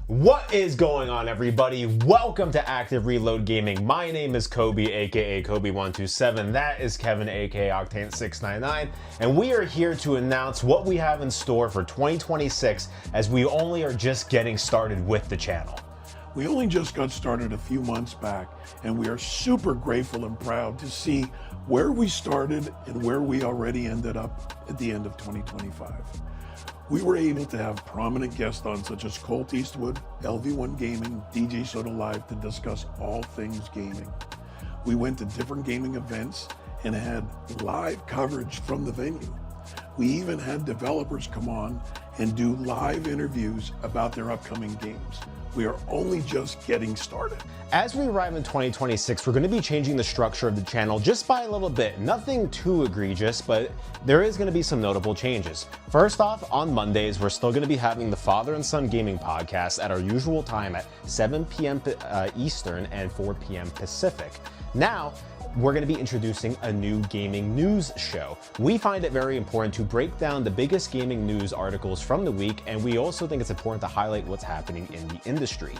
What is going on, everybody? Welcome to Active Reload Gaming. My name is Kobe, aka Kobe127. That is Kevin, aka Octane699, and we are here to announce what we have in store for 2026, as we only are just getting started with the channel. We only just got started a few months back, and we are super grateful and proud to see where we started and where we already ended up at the end of 2025. We were able to have prominent guests on, such as Colt Eastwood, LV1 Gaming, DJ Soda Live, to discuss all things gaming. We went to different gaming events and had live coverage from the venue. We even had developers come on and do live interviews about their upcoming games. We are only just getting started. As we arrive in 2026, we're going to be changing the structure of the channel just by a little bit. Nothing too egregious, but there is going to be some notable changes. First off, on Mondays, we're still going to be having the Father and Son Gaming Podcast at our usual time at 7 p.m. Eastern and 4 p.m. Pacific. Now, we're going to be introducing a new gaming news show. We find it very important to break down the biggest gaming news articles from the week, and we also think it's important to highlight what's happening in the industry.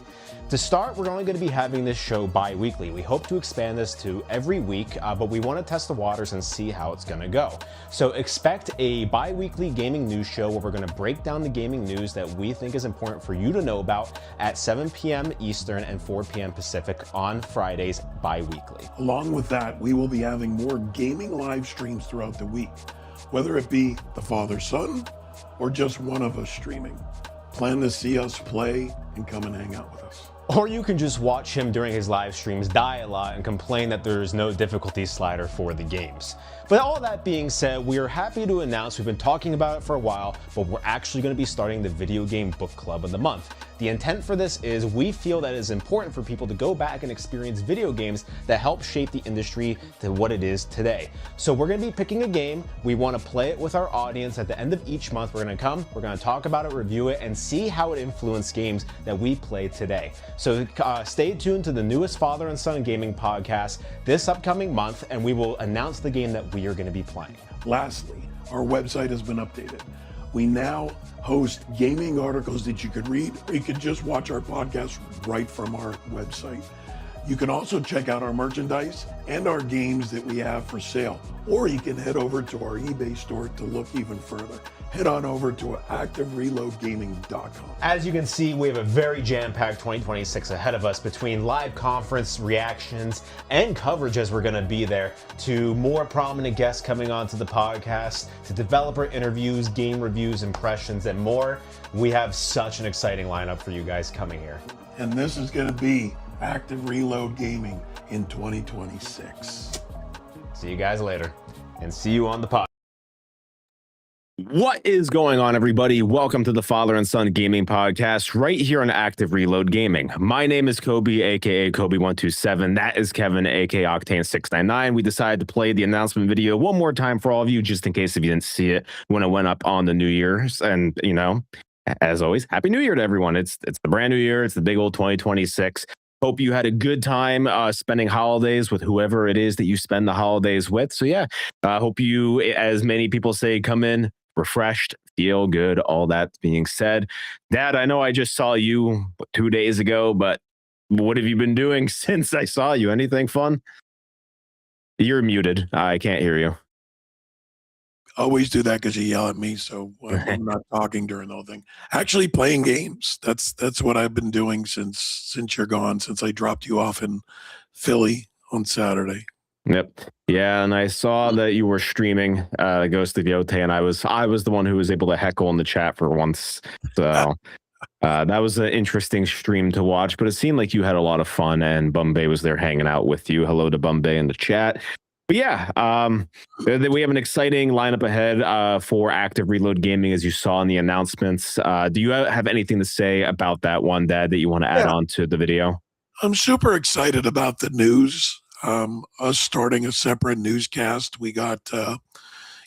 To start, we're only going to be having this show bi-weekly. We hope to expand this to every week, but we want to test the waters and see how it's going to go. So expect a bi-weekly gaming news show where we're going to break down the gaming news that we think is important for you to know about at 7 p.m. Eastern and 4 p.m. Pacific on Fridays bi-weekly. Along with that, we will be having more gaming live streams throughout the week, whether it be the father-son or just one of us streaming. Plan to see us play and come and hang out with us. Or you can just watch him during his live streams die a lot and complain that there's no difficulty slider for the games. But all that being said, we are happy to announce we've been talking about it for a while, but we're actually going to be starting the Video Game Book Club of the month. The intent for this is we feel that it is important for people to go back and experience video games that help shape the industry to what it is today. So we're going to be picking a game. We want to play it with our audience at the end of each month. We're going to come, we're going to talk about it, review it, and see how it influenced games that we play today. So stay tuned to the newest Father and Son Gaming Podcast this upcoming month, and we will announce the game that we are going to be playing. Lastly, our website has been updated. We now host gaming articles that you could read, or you could just watch our podcast right from our website. You can also check out our merchandise and our games that we have for sale, or you can head over to our eBay store to look even further. Head on over to ActiveReloadGaming.com. As you can see, we have a very jam-packed 2026 ahead of us, between live conference reactions and coverage as we're going to be there, to more prominent guests coming onto the podcast, to developer interviews, game reviews, impressions, and more. We have such an exciting lineup for you guys coming here. And this is going to be Active Reload Gaming in 2026. See you guys later, and see you on the pod. What is going on, everybody? Welcome to the Father and Son Gaming Podcast right here on Active Reload Gaming. My name is Kobe, aka Kobe127. That is Kevin, aka Octane699. We decided to play the announcement video one more time for all of you, just in case if you didn't see it when it went up on the New Year's. And, you know, as always, Happy New Year to everyone. It's the brand new year. It's the big old 2026. Hope you had a good time spending holidays with whoever it is that you spend the holidays with. So yeah, hope you, as many people say, come in refreshed, feel good. All that being said, Dad, I know I just saw you 2 days ago, but what have you been doing since I saw you? Anything fun? You're muted. I can't hear you. Always do that because you yell at me, so I'm not talking during the whole thing. Actually, playing games. That's what I've been doing since you're gone. Since I dropped you off in Philly on Saturday. Yep. Yeah, and I saw that you were streaming Ghost of Yotei, and I was the one who was able to heckle in the chat for once. So that was an interesting stream to watch, but it seemed like you had a lot of fun, and Bombay was there hanging out with you. Hello to Bombay in the chat. But yeah, we have an exciting lineup ahead for Active Reload Gaming, as you saw in the announcements. Do you have anything to say about that one, Dad, that you want to add on to the video? I'm super excited about the news. Us starting a separate newscast. We got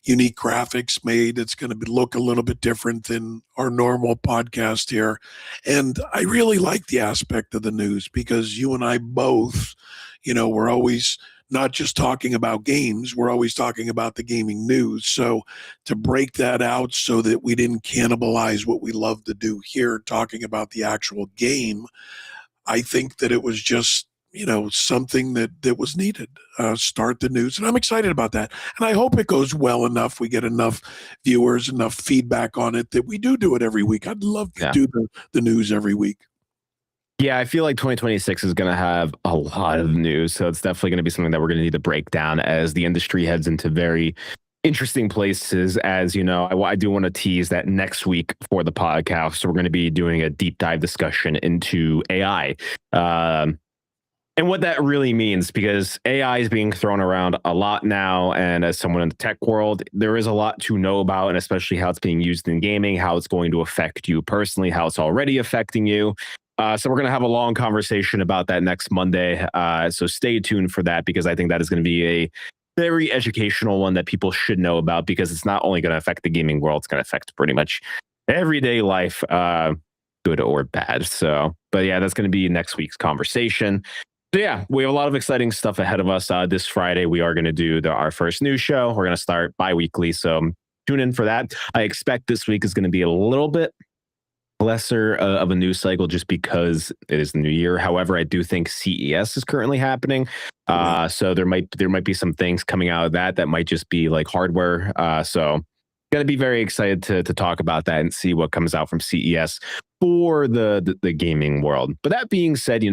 unique graphics made. It's going to look a little bit different than our normal podcast here. And I really like the aspect of the news because you and I both, you know, we're always not just talking about games. We're always talking about the gaming news. So to break that out so that we didn't cannibalize what we love to do here, talking about the actual game, I think that it was just, something that was needed. Start the news, and I'm excited about that. And I hope it goes well enough. We get enough viewers, enough feedback on it that we do it every week. I'd love to do the news every week. Yeah, I feel like 2026 is going to have a lot of news. So it's definitely going to be something that we're going to need to break down as the industry heads into very interesting places. As you know, I do want to tease that next week for the podcast, so we're going to be doing a deep dive discussion into AI. And what that really means, because AI is being thrown around a lot now. And as someone in the tech world, there is a lot to know about, and especially how it's being used in gaming, how it's going to affect you personally, how it's already affecting you. So we're going to have a long conversation about that next Monday. So stay tuned for that, because I think that is going to be a very educational one that people should know about, because it's not only going to affect the gaming world, it's going to affect pretty much everyday life, good or bad. So, but yeah, that's going to be next week's conversation. So yeah, we have a lot of exciting stuff ahead of us. This Friday, we are going to do our first news show. We're going to start bi-weekly, so tune in for that. I expect this week is going to be a little bit lesser of a news cycle, just because it is the new year. However, I do think CES is currently happening, so there might be some things coming out of that might just be like hardware. So going to be very excited to talk about that and see what comes out from CES for the gaming world. But that being said,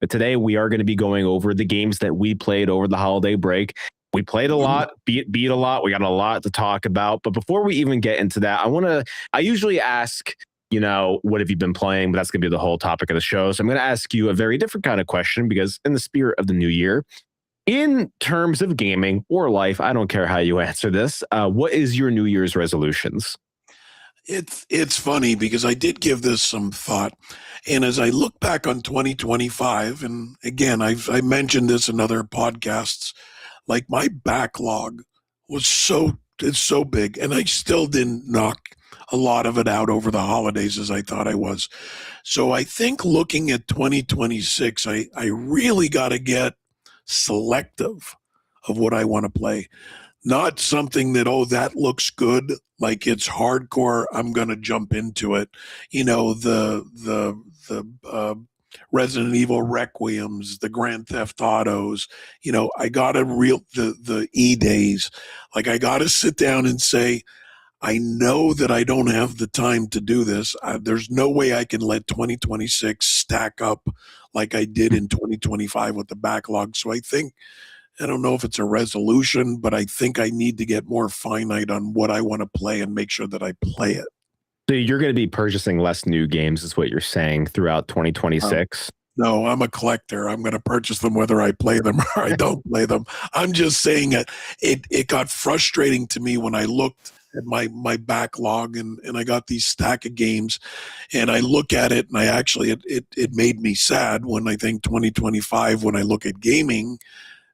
today we are going to be going over the games that we played over the holiday break. We played a lot, beat a lot. We got a lot to talk about. But before we even get into that, I usually ask, what have you been playing? But that's going to be the whole topic of the show. So I'm going to ask you a very different kind of question, because in the spirit of the new year, in terms of gaming or life, I don't care how you answer this. What is your New Year's resolutions? It's funny, because I did give this some thought, and as I look back on 2025, and again, I mentioned this in other podcasts, like my backlog was it's so big, and I still didn't knock a lot of it out over the holidays as I thought I was. So I think looking at 2026, I really got to get selective of what I want to play. Not something that, that looks good, like it's hardcore, I'm going to jump into it. The Resident Evil Requiems, the Grand Theft Autos, I got to the E-Days. Like, I got to sit down and say, I know that I don't have the time to do this. There's no way I can let 2026 stack up like I did in 2025 with the backlog. So I don't know if it's a resolution, but I think I need to get more finite on what I want to play and make sure that I play it. So you're going to be purchasing less new games, is what you're saying, throughout 2026? No, I'm a collector. I'm going to purchase them whether I play them or I don't play them. I'm just saying it got frustrating to me when I looked at my backlog and I got these stack of games, and I look at it, and I actually, it made me sad when I think 2025, when I look at gaming,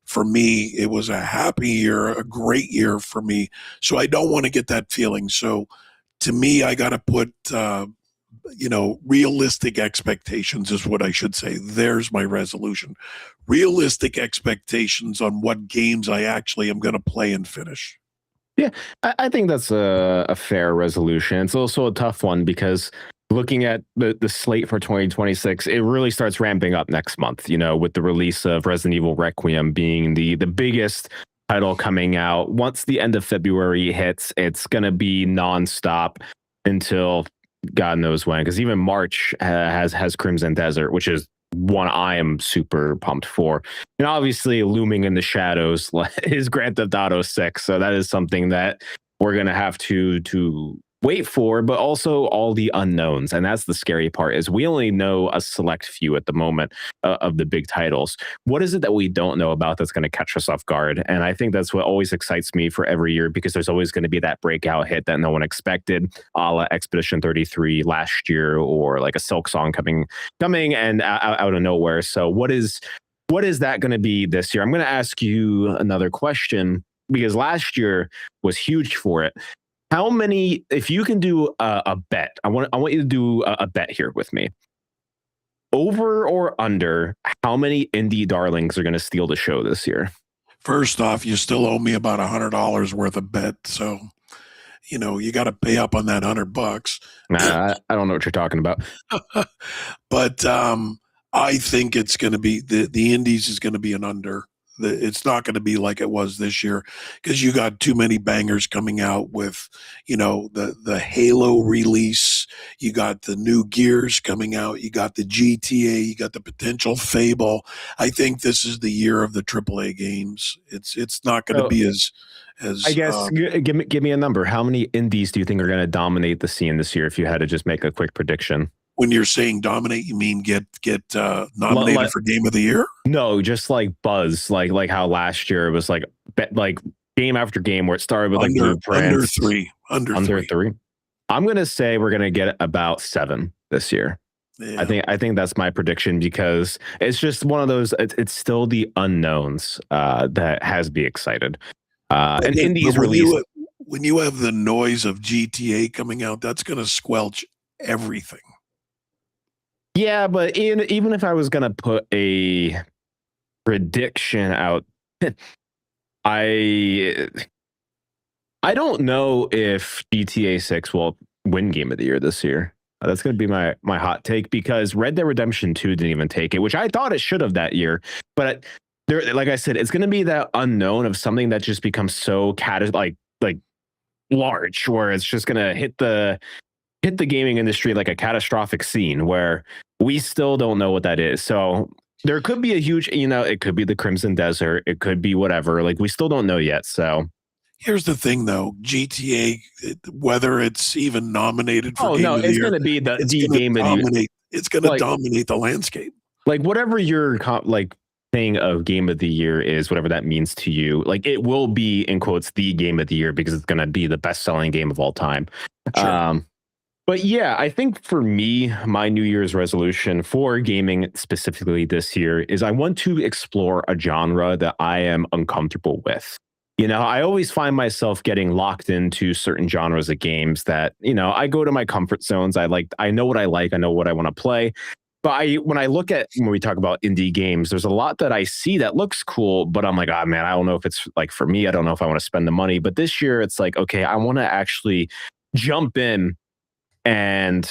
for me, it was a happy year, a great year for me. So I don't want to get that feeling. So to me, I got to put, realistic expectations is what I should say. There's my resolution. Realistic expectations on what games I actually am going to play and finish. Yeah, I think that's a fair resolution. It's also a tough one, because looking at the slate for 2026, it really starts ramping up next month, with the release of Resident Evil Requiem being the biggest title coming out. Once the end of February hits, it's going to be nonstop until God knows when, because even March has Crimson Desert, which is one I am super pumped for. And obviously looming in the shadows is Grand Theft Auto 6. So that is something that we're going to have to wait for, but also all the unknowns. And that's the scary part, is we only know a select few at the moment of the big titles. What is it that we don't know about that's going to catch us off guard? And I think that's what always excites me for every year, because there's always going to be that breakout hit that no one expected, a la Expedition 33 last year, or like a Silk Song coming and out of nowhere. So what is that going to be this year? I'm going to ask you another question, because last year was huge for it. How many, if you can do a bet, I want you to do a bet here with me. Over or under, how many indie darlings are going to steal the show this year? First off, you still owe me about $100 worth of bet, so you got to pay up on that $100. Nah, I don't know what you're talking about. But I think it's going to be the Indies is going to be an under. It's not going to be like it was this year because you got too many bangers coming out with, the Halo release. You got the new Gears coming out. You got the GTA. You got the potential Fable. I think this is the year of the AAA games. It's not going to be as I guess give me a number. How many indies do you think are going to dominate the scene this year? If you had to just make a quick prediction. When you're saying dominate, you mean get nominated for Game of the Year? No, just like buzz, like how last year it was like game after game where it started with under three. I'm gonna say we're gonna get about 7 this year. Yeah. I think that's my prediction because it's just one of those. It's still the unknowns that has me excited. And indies release when you have the noise of GTA coming out, that's gonna squelch everything. Yeah, but even if I was gonna put a prediction out, I don't know if GTA 6 will win Game of the Year this year. That's gonna be my hot take because Red Dead Redemption 2 didn't even take it, which I thought it should have that year. But there, like I said, it's gonna be that unknown of something that just becomes so like large, where it's just gonna hit the gaming industry like a catastrophic scene where we still don't know what that is. So there could be a huge, it could be the Crimson Desert. It could be whatever. Like we still don't know yet. So here's the thing though, GTA, whether it's even nominated for Game of the Year, it's going to be the Game of the Year. It's going to dominate the landscape. Like whatever your thing of Game of the Year is, whatever that means to you, like it will be in quotes the Game of the Year because it's going to be the best selling game of all time. Sure. But yeah, I think for me, my New Year's resolution for gaming specifically this year is I want to explore a genre that I am uncomfortable with. I always find myself getting locked into certain genres of games that, I go to my comfort zones. I know what I like. I know what I want to play. But when we talk about indie games, there's a lot that I see that looks cool, but I'm like, oh man, I don't know if it's like for me. I don't know if I want to spend the money. But this year it's like, okay, I want to actually jump in and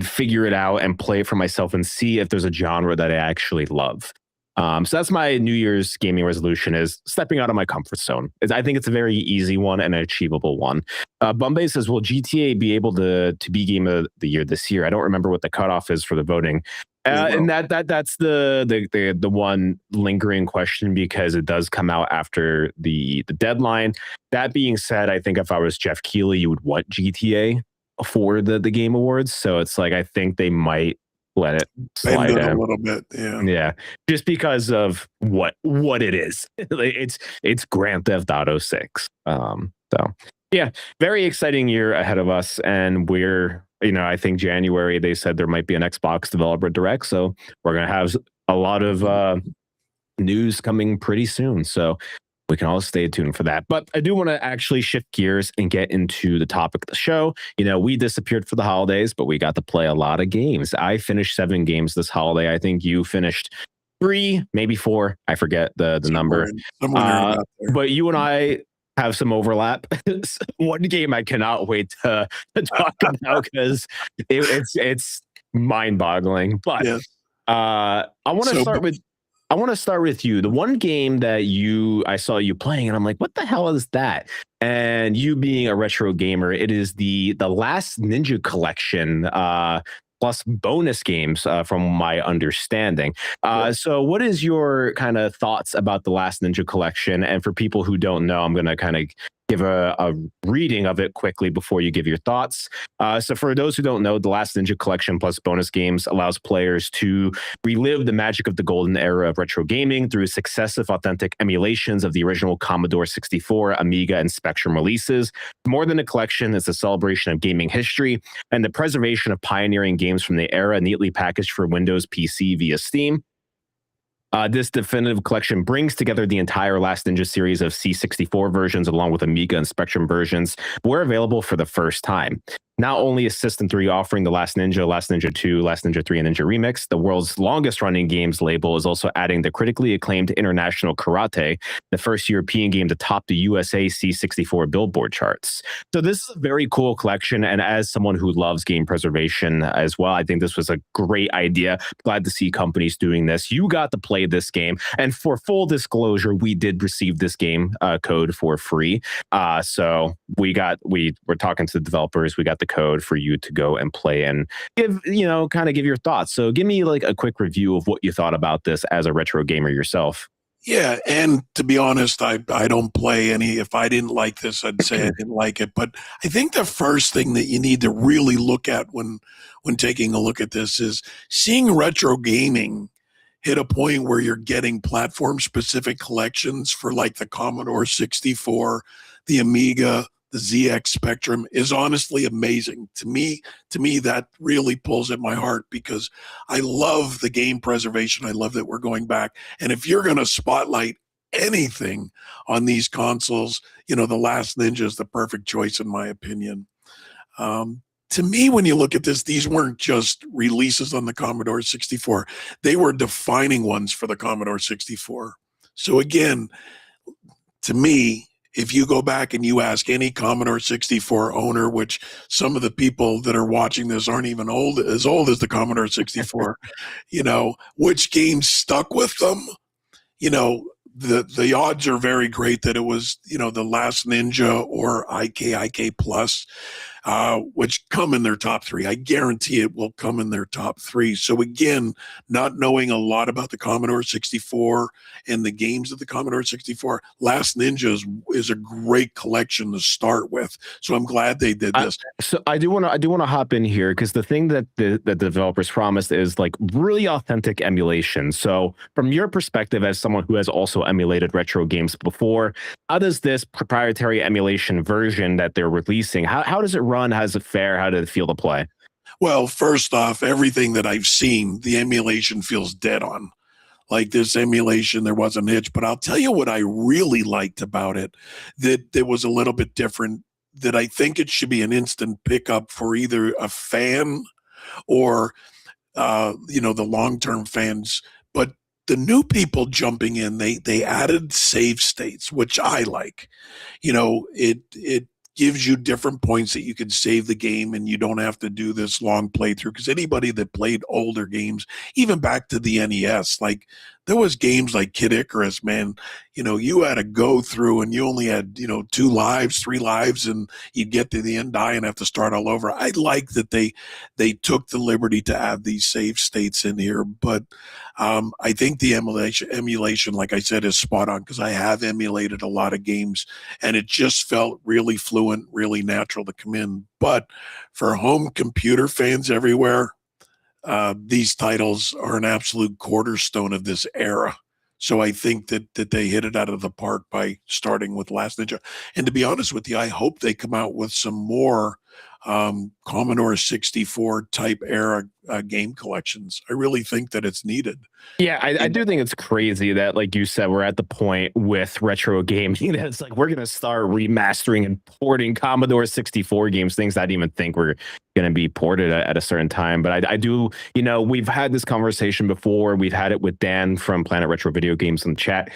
figure it out and play it for myself and see if there's a genre that I actually love. So that's my New Year's gaming resolution is stepping out of my comfort zone. I think it's a very easy one and an achievable one. Bombay says, will GTA be able to be Game of the Year this year? I don't remember what the cutoff is for the voting. And that's the one lingering question because it does come out after the deadline. That being said, I think if I was Jeff Keighley, you would want GTA for the Game Awards. So it's like I think they might let it slide in a little bit. Yeah. Just because of what it is. It's Grand Theft Auto 6. So yeah, very exciting year ahead of us. And we're, I think January they said there might be an Xbox Developer Direct. So we're gonna have a lot of news coming pretty soon. So we can all stay tuned for that. But I do want to actually shift gears and get into the topic of the show. We disappeared for the holidays, but we got to play a lot of games. I finished 7 games this holiday. I think you finished 3, maybe 4. I forget the number. But you and I have some overlap. One game I cannot wait to talk about because it's mind-boggling. But yes. I want to start with you. The one game that I saw you playing, and I'm like, what the hell is that? And you being a retro gamer, it is the Last Ninja Collection plus bonus games from my understanding. So what is your kind of thoughts about the Last Ninja Collection? And for people who don't know, I'm going to kind of give a reading of it quickly before you give your thoughts. So for those who don't know, the Last Ninja Collection plus bonus games allows players to relive the magic of the golden era of retro gaming through successive authentic emulations of the original Commodore 64, Amiga, and Spectrum releases. More than a collection, it's a celebration of gaming history and the preservation of pioneering games from the era neatly packaged for Windows PC via Steam. This definitive collection brings together the entire Last Ninja series of C64 versions along with Amiga and Spectrum versions were available for the first time. Not only is System 3 offering The Last Ninja, Last Ninja 2, Last Ninja 3, and Ninja Remix, the world's longest running games label is also adding the critically acclaimed International Karate, the first European game to top the USA C64 Billboard charts. So this is a very cool collection. And as someone who loves game preservation as well, I think this was a great idea. Glad to see companies doing this. You got to play this game. And for full disclosure, we did receive this game code for free. So we were talking to the developers. We got the code for you to go and play and give your thoughts. So give me like a quick review of what you thought about this as a retro gamer yourself. Yeah, and to be honest, I don't play any. If I didn't like this, I'd say I didn't like it. But I think the first thing that you need to really look at when taking a look at this is seeing retro gaming hit a point where you're getting platform-specific collections for like the Commodore 64, the Amiga, the ZX Spectrum is honestly amazing. To me, that really pulls at my heart because I love the game preservation. I love that we're going back. And if you're going to spotlight anything on these consoles, The Last Ninja is the perfect choice, in my opinion. To me, when you look at this, these weren't just releases on the Commodore 64. They were defining ones for the Commodore 64. So again, to me, if you go back and you ask any Commodore 64 owner, which some of the people that are watching this aren't even as old as the Commodore 64, which games stuck with them, the odds are very great that it was, The Last Ninja or IK Plus, which come in their top three. I guarantee it will come in their top three. So again, not knowing a lot about the Commodore 64 and the games of the Commodore 64, Last Ninja is a great collection to start with. So I'm glad they did this. So I do want to hop in here because the thing that the developers promised is like really authentic emulation. So from your perspective as someone who has also emulated retro games before, how does this proprietary emulation version that they're releasing, how does it run? How does it fare? How did it feel to play? Well, first off, everything that I've seen, the emulation feels dead on. Like this emulation, there wasn't a hitch. But I'll tell you what I really liked about it, that was a little bit different, that I think it should be an instant pickup for either a fan or, the long-term fans. But the new people jumping in, they added save states, which I like. It gives you different points that you can save the game and you don't have to do this long playthrough. Because anybody that played older games, even back to the NES, like there was games like Kid Icarus, man, you had to go through and you only had, 2 lives, 3 lives, and you'd get to the end, die, and have to start all over. I like that they took the liberty to add these save states in here. But I think the emulation, like I said, is spot on because I have emulated a lot of games and it just felt really fluent, really natural to come in. But for home computer fans everywhere, these titles are an absolute cornerstone of this era. So I think that they hit it out of the park by starting with Last Ninja. And to be honest with you, I hope they come out with some more Commodore 64 type era game collections. I really think that it's needed. Yeah, I do think it's crazy that, like you said, we're at the point with retro gaming that it's like we're going to start remastering and porting Commodore 64 games, things I didn't even think were going to be ported at a certain time. But I do, we've had this conversation before. We've had it with Dan from Planet Retro Video Games in the chat.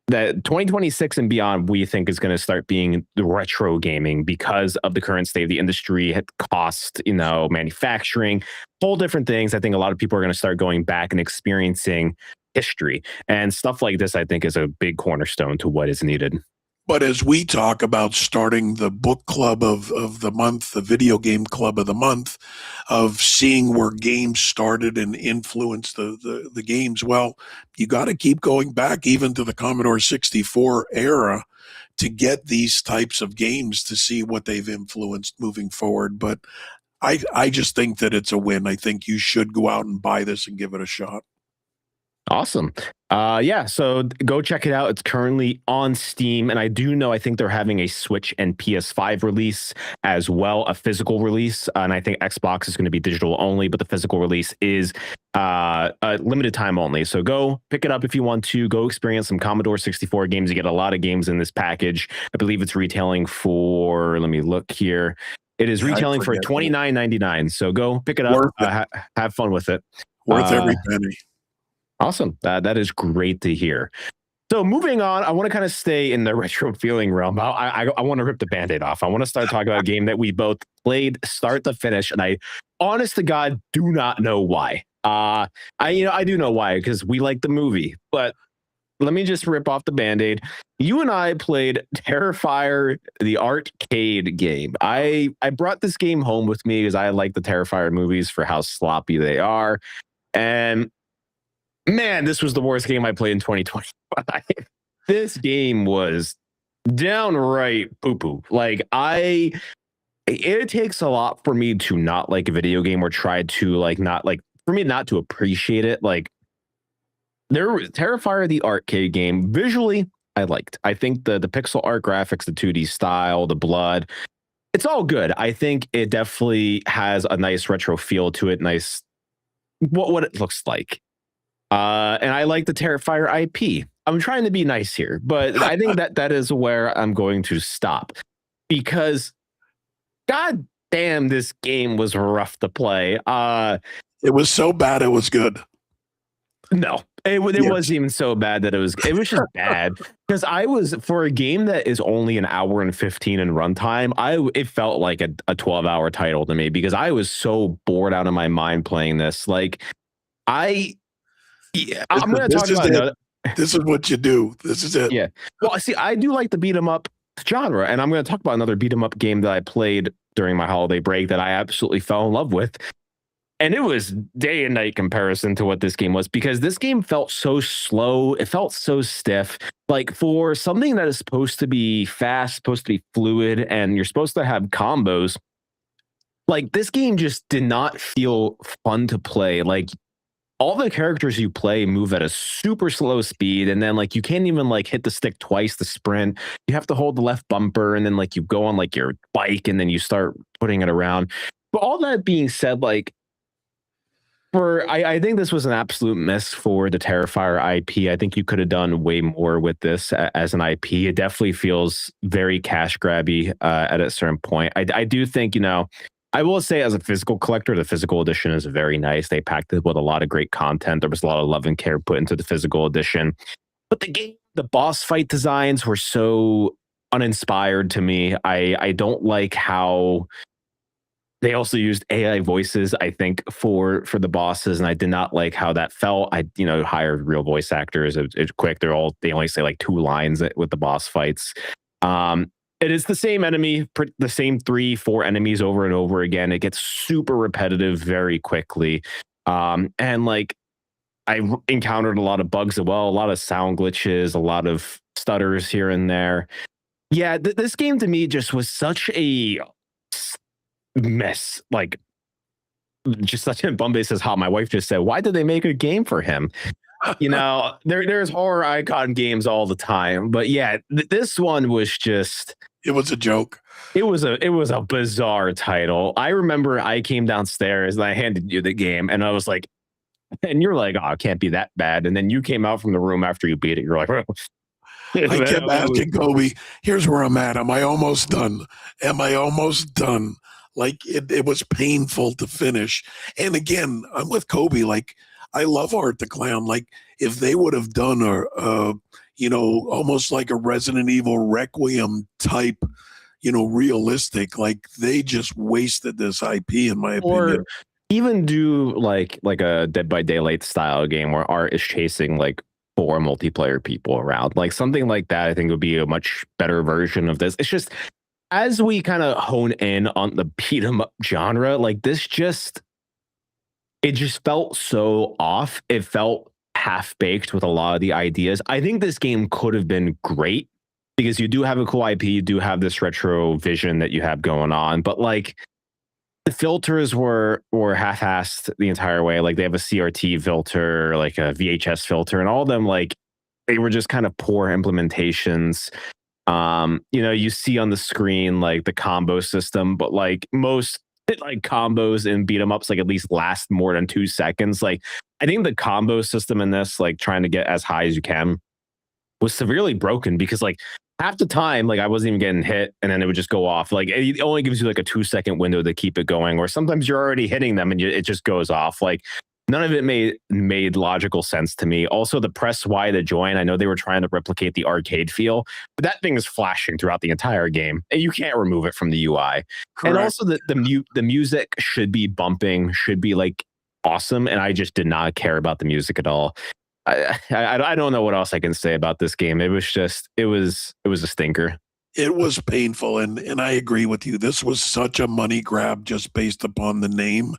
That 2026 and beyond, we think is going to start being the retro gaming because of the current state of the industry, cost, manufacturing, whole different things. I think a lot of people are going to start going back and experiencing history, and stuff like this, I think, is a big cornerstone to what is needed. But as we talk about starting the book club of the month, the video game club of the month, of seeing where games started and influenced the games, well, you got to keep going back even to the Commodore 64 era to get these types of games to see what they've influenced moving forward. But I just think that it's a win. I think you should go out and buy this and give it a shot. Awesome. So go check it out. It's currently on Steam. And I think they're having a Switch and PS5 release as well, a physical release. And I think Xbox is going to be digital only, but the physical release is a limited time only. So go pick it up if you want to. Go experience some Commodore 64 games. You get a lot of games in this package. I believe it's retailing for, let me look here. It is Yeah, I retailing for forget that. $29.99. So go pick it up. Worth it. Have fun with it. Worth every penny. Awesome. That is great to hear. So moving on, I want to kind of stay in the retro feeling realm. I want to rip the Band-Aid off. I want to start talking about a game that we both played start to finish, and I, honest to God, do not know why. I do know why, because we like the movie, but let me just rip off the Band-Aid. You and I played Terrifier, the arcade game. I brought this game home with me because I like the Terrifier movies for how sloppy they are. And man, this was the worst game I played in 2025. This game was downright poo-poo. Like, it takes a lot for me to not like a video game or try to for me not to appreciate it. Like, there was Terrifier, the arcade game. Visually, I liked. I think the pixel art graphics, the 2D style, the blood, it's all good. I think it definitely has a nice retro feel to it. Nice, what it looks like. And I like the Terrifier IP. I'm trying to be nice here, but I think that is where I'm going to stop, because god damn, this game was rough to play. It was so bad it was good. No, it wasn't even so bad that it was just bad, because I was, for a game that is only an hour and 15 in runtime, it felt like a 12-hour title to me, because I was so bored out of my mind playing this. Like, I'm going to talk about another. This is what you do. This is it. Yeah. Well, see, I do like the beat 'em up genre, and I'm going to talk about another beat 'em up game that I played during my holiday break that I absolutely fell in love with. And it was day and night comparison to what this game was, because this game felt so slow. It felt so stiff. Like, for something that is supposed to be fast, supposed to be fluid, and you're supposed to have combos, like, this game just did not feel fun to play. Like, all the characters you play move at a super slow speed, and then, like, you can't even, like, hit the stick twice to sprint. You have to hold the left bumper, and then, like, you go on, like, your bike, and then you start putting it around. But all that being said, like, I think this was an absolute miss for the Terrifier IP. I think you could have done way more with this as an IP. It definitely feels very cash grabby at a certain point. I do think, I will say, as a physical collector, the physical edition is very nice. They packed it with a lot of great content. There was a lot of love and care put into the physical edition. But the boss fight designs were so uninspired to me. I don't like how they also used AI voices, I think, for the bosses, and I did not like how that felt. I hired real voice actors. It's quick. They only say like 2 lines with the boss fights. It is the same enemy, the same 3-4 enemies over and over again. It gets super repetitive very quickly. And like, I encountered a lot of bugs as well, a lot of sound glitches, a lot of stutters here and there. Yeah, this game to me just was such a mess. Like, just such a Bombay says how my wife just said, why did they make a game for him? There's horror icon games all the time, but yeah, this one was just, it was a joke. It was a bizarre title. I remember I came downstairs and I handed you the game, and I was like, and you're like, oh, it can't be that bad. And then you came out from the room after you beat it. You're like, oh. I kept asking Kobe, here's where I'm at. Am I almost done? Am I almost done? Like, it was painful to finish. And again, I'm with Kobe. Like, I love Art the Clown. Like, if they would have done almost like a Resident Evil Requiem type, realistic, like, they just wasted this IP, in my opinion. Or even do like a Dead by Daylight style game where Art is chasing like 4 multiplayer people around. Like, something like that, I think, would be a much better version of this. It's just, as we kind of hone in on the beat 'em up genre, like, it just felt so off. It felt half-baked with a lot of the ideas. I think this game could have been great, because you do have a cool IP, you do have this retro vision that you have going on, but like, the filters were half-assed the entire way. Like, they have a CRT filter, like a VHS filter, and all of them, like, they were just kind of poor implementations. You see on the screen like the combo system, but like most like combos in beat 'em ups like at least last more than 2 seconds. Like, I think the combo system in this, like, trying to get as high as you can, was severely broken, because like half the time, like I wasn't even getting hit, and then it would just go off. Like it only gives you like a 2 second window to keep it going, or sometimes you're already hitting them and it just goes off. Like none of it made logical sense to me. Also, the press Y to join. I know they were trying to replicate the arcade feel, but that thing is flashing throughout the entire game, and you can't remove it from the UI. Correct. And also, the music should be bumping, should be like awesome, and I just did not care about the music at all. I don't know what else I can say about this game. It was just it was a stinker. It was painful, and I agree with you. This was such a money grab just based upon the name.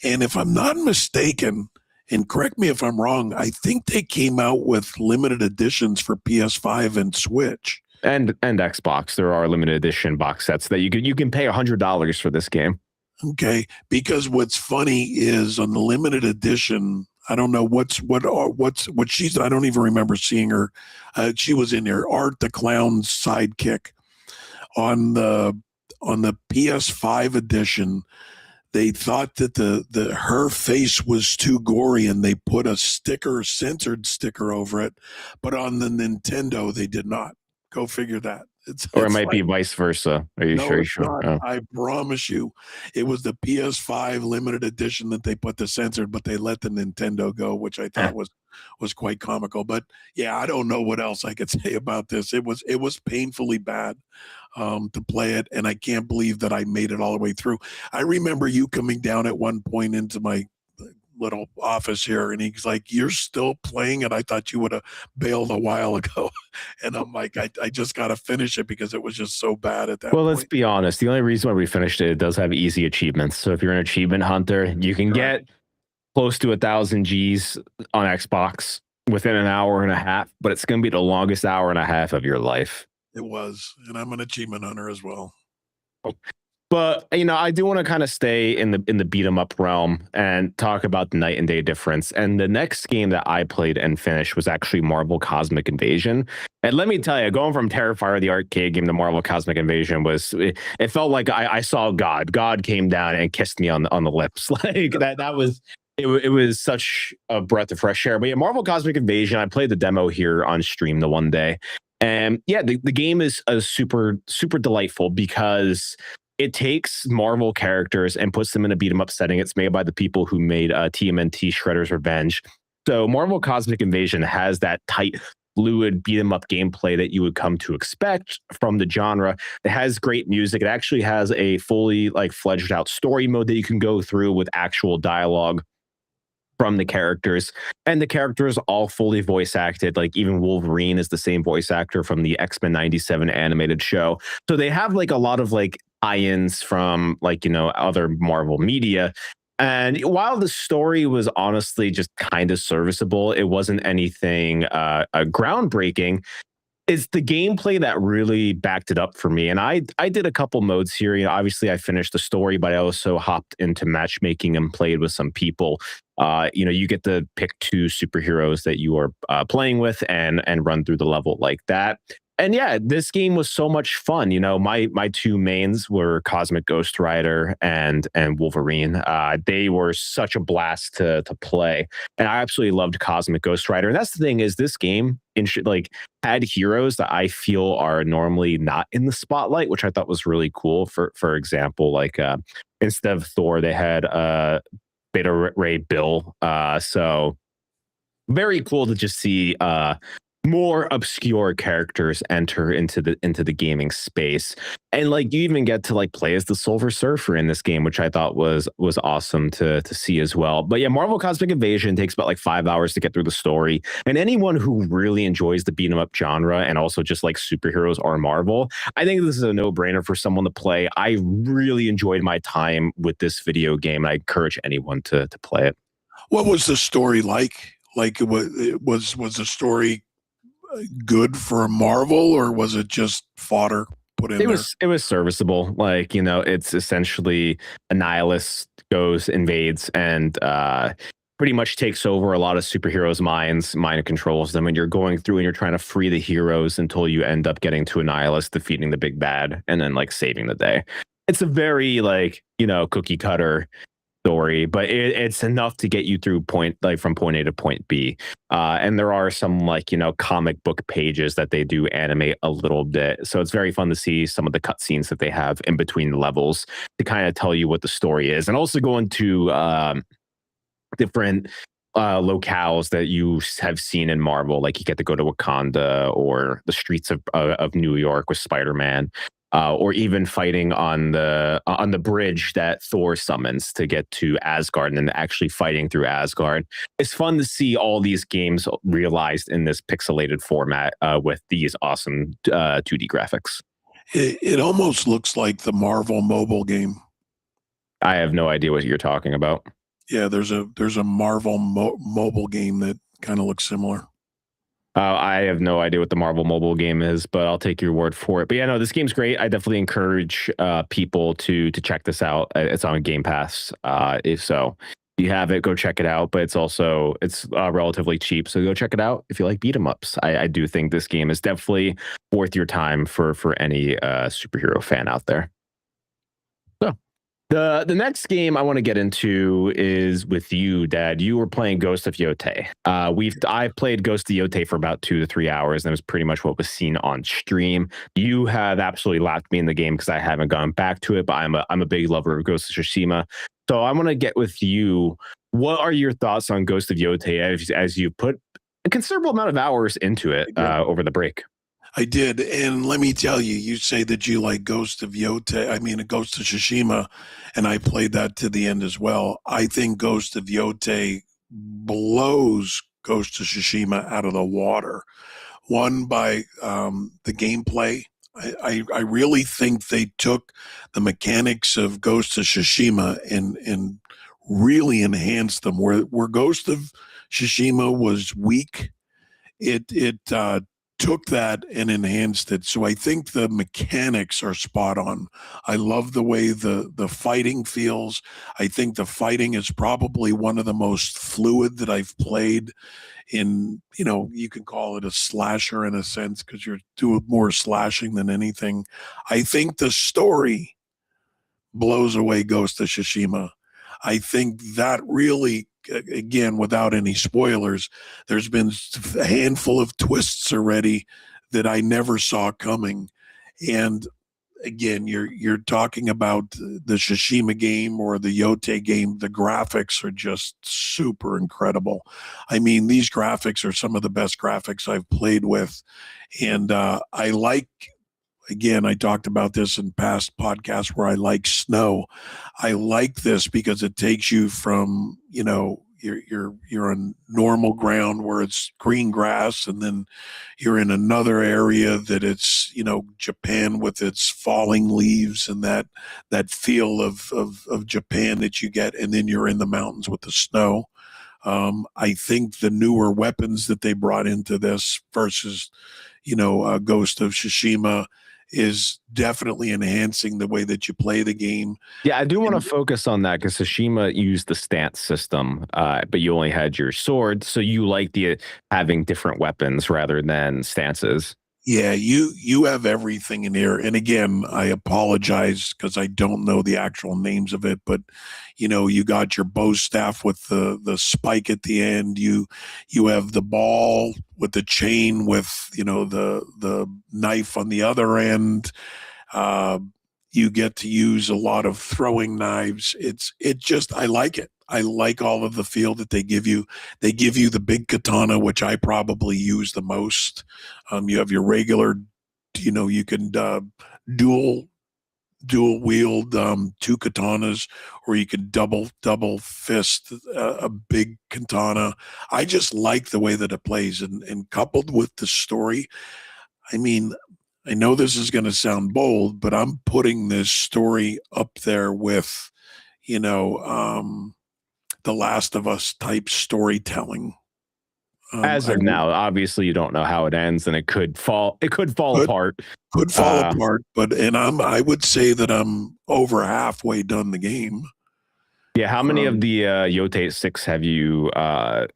And if I'm not mistaken, and correct me if I'm wrong, I think they came out with limited editions for PS5 and Switch. And Xbox, there are limited edition box sets that you can pay $100 for this game. Okay, because what's funny is on the limited edition, I don't know what she's. I don't even remember seeing her. She was in there, Art the Clown's sidekick. On the PS5 edition, they thought that her face was too gory, and they put a censored sticker over it. But on the Nintendo, they did not. Go figure that. Or it might be vice versa. Are you no, sure? Oh. I promise you, it was the PS5 limited edition that they put the censored, but they let the Nintendo go, which I thought was quite comical. But yeah, I don't know what else I could say about this. It was painfully bad to play it, and I can't believe that I made it all the way through. I remember you coming down at one point into my little office here, and he's like, "You're still playing it? I thought you would have bailed a while ago." And I'm like, I just got to finish it because it was just so bad at that point. Let's be honest, the only reason why we finished it does have easy achievements. So if you're an achievement hunter, you can get close to 1,000 G's on Xbox within an hour and a half, but it's going to be the longest hour and a half of your life. It was, and I'm an achievement hunter as well. But I do want to kind of stay in the beat 'em up realm and talk about the night and day difference. And the next game that I played and finished was actually Marvel Cosmic Invasion. And let me tell you, going from Terrifier, the arcade game, to Marvel Cosmic Invasion it felt like I saw God. God came down and kissed me on the lips. Like that was. It was such a breath of fresh air. But yeah, Marvel Cosmic Invasion, I played the demo here on stream the one day. And yeah, the game is super, super delightful because it takes Marvel characters and puts them in a beat 'em up setting. It's made by the people who made TMNT Shredder's Revenge. So Marvel Cosmic Invasion has that tight, fluid beat 'em up gameplay that you would come to expect from the genre. It has great music. It actually has a fully fledged out story mode that you can go through with actual dialogue from the characters, and the characters all fully voice acted. Like even Wolverine is the same voice actor from the X-Men 97 animated show. So they have a lot of tie-ins from other Marvel media. And while the story was honestly just kind of serviceable, it wasn't anything groundbreaking. It's the gameplay that really backed it up for me. And I did a couple modes here. Obviously I finished the story, but I also hopped into matchmaking and played with some people. You get to pick two superheroes that you are playing with and run through the level like that. And yeah, this game was so much fun. My two mains were Cosmic Ghost Rider and Wolverine. They were such a blast to play, and I absolutely loved Cosmic Ghost Rider. And that's the thing, is this game had heroes that I feel are normally not in the spotlight, which I thought was really cool. For example, instead of Thor, they had Beta Ray Bill. So very cool to just see more obscure characters enter into the gaming space. And you even get to play as the Silver Surfer in this game, which I thought was awesome to see as well. But yeah, Marvel Cosmic Invasion takes about 5 hours to get through the story. And anyone who really enjoys the beat 'em up genre and also just superheroes or Marvel, I think this is a no-brainer for someone to play. I really enjoyed my time with this video game. I encourage anyone to play it. What was the story like? Was the story good for Marvel, or was it just fodder put in there? It was serviceable. It's essentially a nihilist invades and pretty much takes over a lot of superheroes' minds, mind controls them, and you're going through and you're trying to free the heroes until you end up getting to a nihilist, defeating the big bad, and then saving the day. It's a very cookie cutter story, but it's enough to get you through from point A to point B. And there are some comic book pages that they do animate a little bit, so it's very fun to see some of the cutscenes that they have in between the levels to kind of tell you what the story is, and also go into different locales that you have seen in Marvel. Like you get to go to Wakanda or the streets of New York with Spider-Man. Or even fighting on the bridge that Thor summons to get to Asgard, and then actually fighting through Asgard. It's fun to see all these games realized in this pixelated format with these awesome 2D graphics. It almost looks like the Marvel mobile game. I have no idea what you're talking about. Yeah, there's a Marvel mobile game that kind of looks similar. I have no idea what the Marvel mobile game is, but I'll take your word for it. But yeah, no, this game's great. I definitely encourage people to check this out. It's on Game Pass. If you have it, go check it out. But it's relatively cheap, so go check it out if you like beat 'em ups. I do think this game is definitely worth your time for any superhero fan out there. The next game I want to get into is with you, Dad. You were playing Ghost of Yotei. I played Ghost of Yotei for about 2 to 3 hours, and it was pretty much what was seen on stream. You have absolutely lapped me in the game because I haven't gone back to it, but I'm a big lover of Ghost of Tsushima. So I want to get with you. What are your thoughts on Ghost of Yotei as you put a considerable amount of hours into it over the break? I did, and let me tell you, you say that you like Ghost of Tsushima, and I played that to the end as well. I think Ghost of Yotei blows Ghost of Tsushima out of the water. One, by the gameplay. I really think they took the mechanics of Ghost of Tsushima and really enhanced them. Where Ghost of Tsushima was weak, it took that and enhanced it. So I think the mechanics are spot on. I love the way the fighting feels. I think the fighting is probably one of the most fluid that I've played in, you can call it a slasher in a sense because you're doing more slashing than anything. I think the story blows away Ghost of Tsushima. I think that really, again, without any spoilers, there's been a handful of twists already that I never saw coming. And again, you're talking about the Tsushima game or the Yotei game. The graphics are just super incredible. I mean, these graphics are some of the best graphics I've played with. And I like, again, I talked about this in past podcasts where I like snow. I like this because it takes you from, you're on normal ground where it's green grass, and then you're in another area that it's, Japan with its falling leaves and that feel of Japan that you get, and then you're in the mountains with the snow. I think the newer weapons that they brought into this versus, Ghost of Tsushima is definitely enhancing the way that you play the game. Yeah, I do want to focus on that because Tsushima used the stance system, but you only had your sword, so you like having different weapons rather than stances. Yeah, you have everything in here. And again, I apologize because I don't know the actual names of it, but you got your bow staff with the spike at the end. You have the ball with the chain with the knife on the other end. You get to use a lot of throwing knives. I like it. I like all of the feel that they give you. They give you the big katana, which I probably use the most. You have your regular, you can dual wield 2 katanas, or you can double fist a big katana. I just like the way that it plays, and coupled with the story. I mean, I know this is going to sound bold, but I'm putting this story up there with, The Last of Us type storytelling. As of now, obviously you don't know how it ends, and it could fall apart. Could fall apart, I would say that I'm over halfway done the game. Yeah, how many of the Yotei 6 have you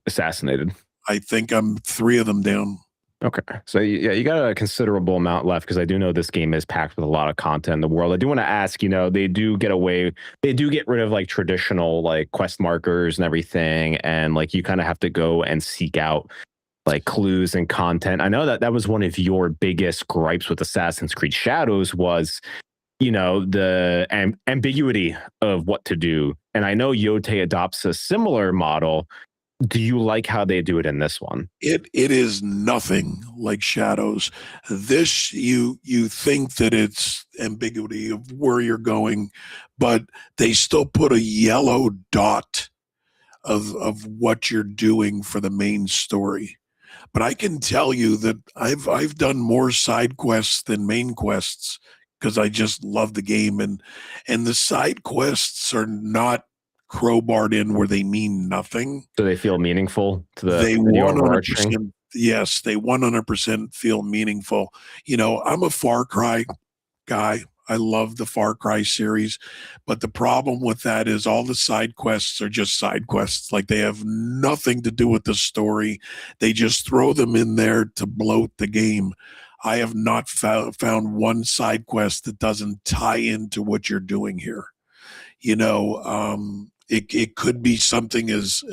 assassinated? I think I'm 3 of them down. Okay. So yeah, you got a considerable amount left because I do know this game is packed with a lot of content in the world. I do want to ask, they do they do get rid of like traditional like quest markers and everything, and like you kind of have to go and seek out like clues and content. I know that that was one of your biggest gripes with Assassin's Creed Shadows was, the ambiguity of what to do. And I know Yote adopts a similar model. Do you like how they do it in this one? It is nothing like Shadows. This you think that it's ambiguity of where you're going, but they still put a yellow dot of what you're doing for the main story. But I can tell you that I've done more side quests than main quests because I just love the game, and the side quests are not crowbarred in where they mean nothing. Do they feel meaningful to They the overarching? 100%, yes, they 100% feel meaningful. I'm a Far Cry guy. I love the Far Cry series, but the problem with that is all the side quests are just side quests. Like they have nothing to do with the story. They just throw them in there to bloat the game. I have not found one side quest that doesn't tie into what you're doing here. It could be something as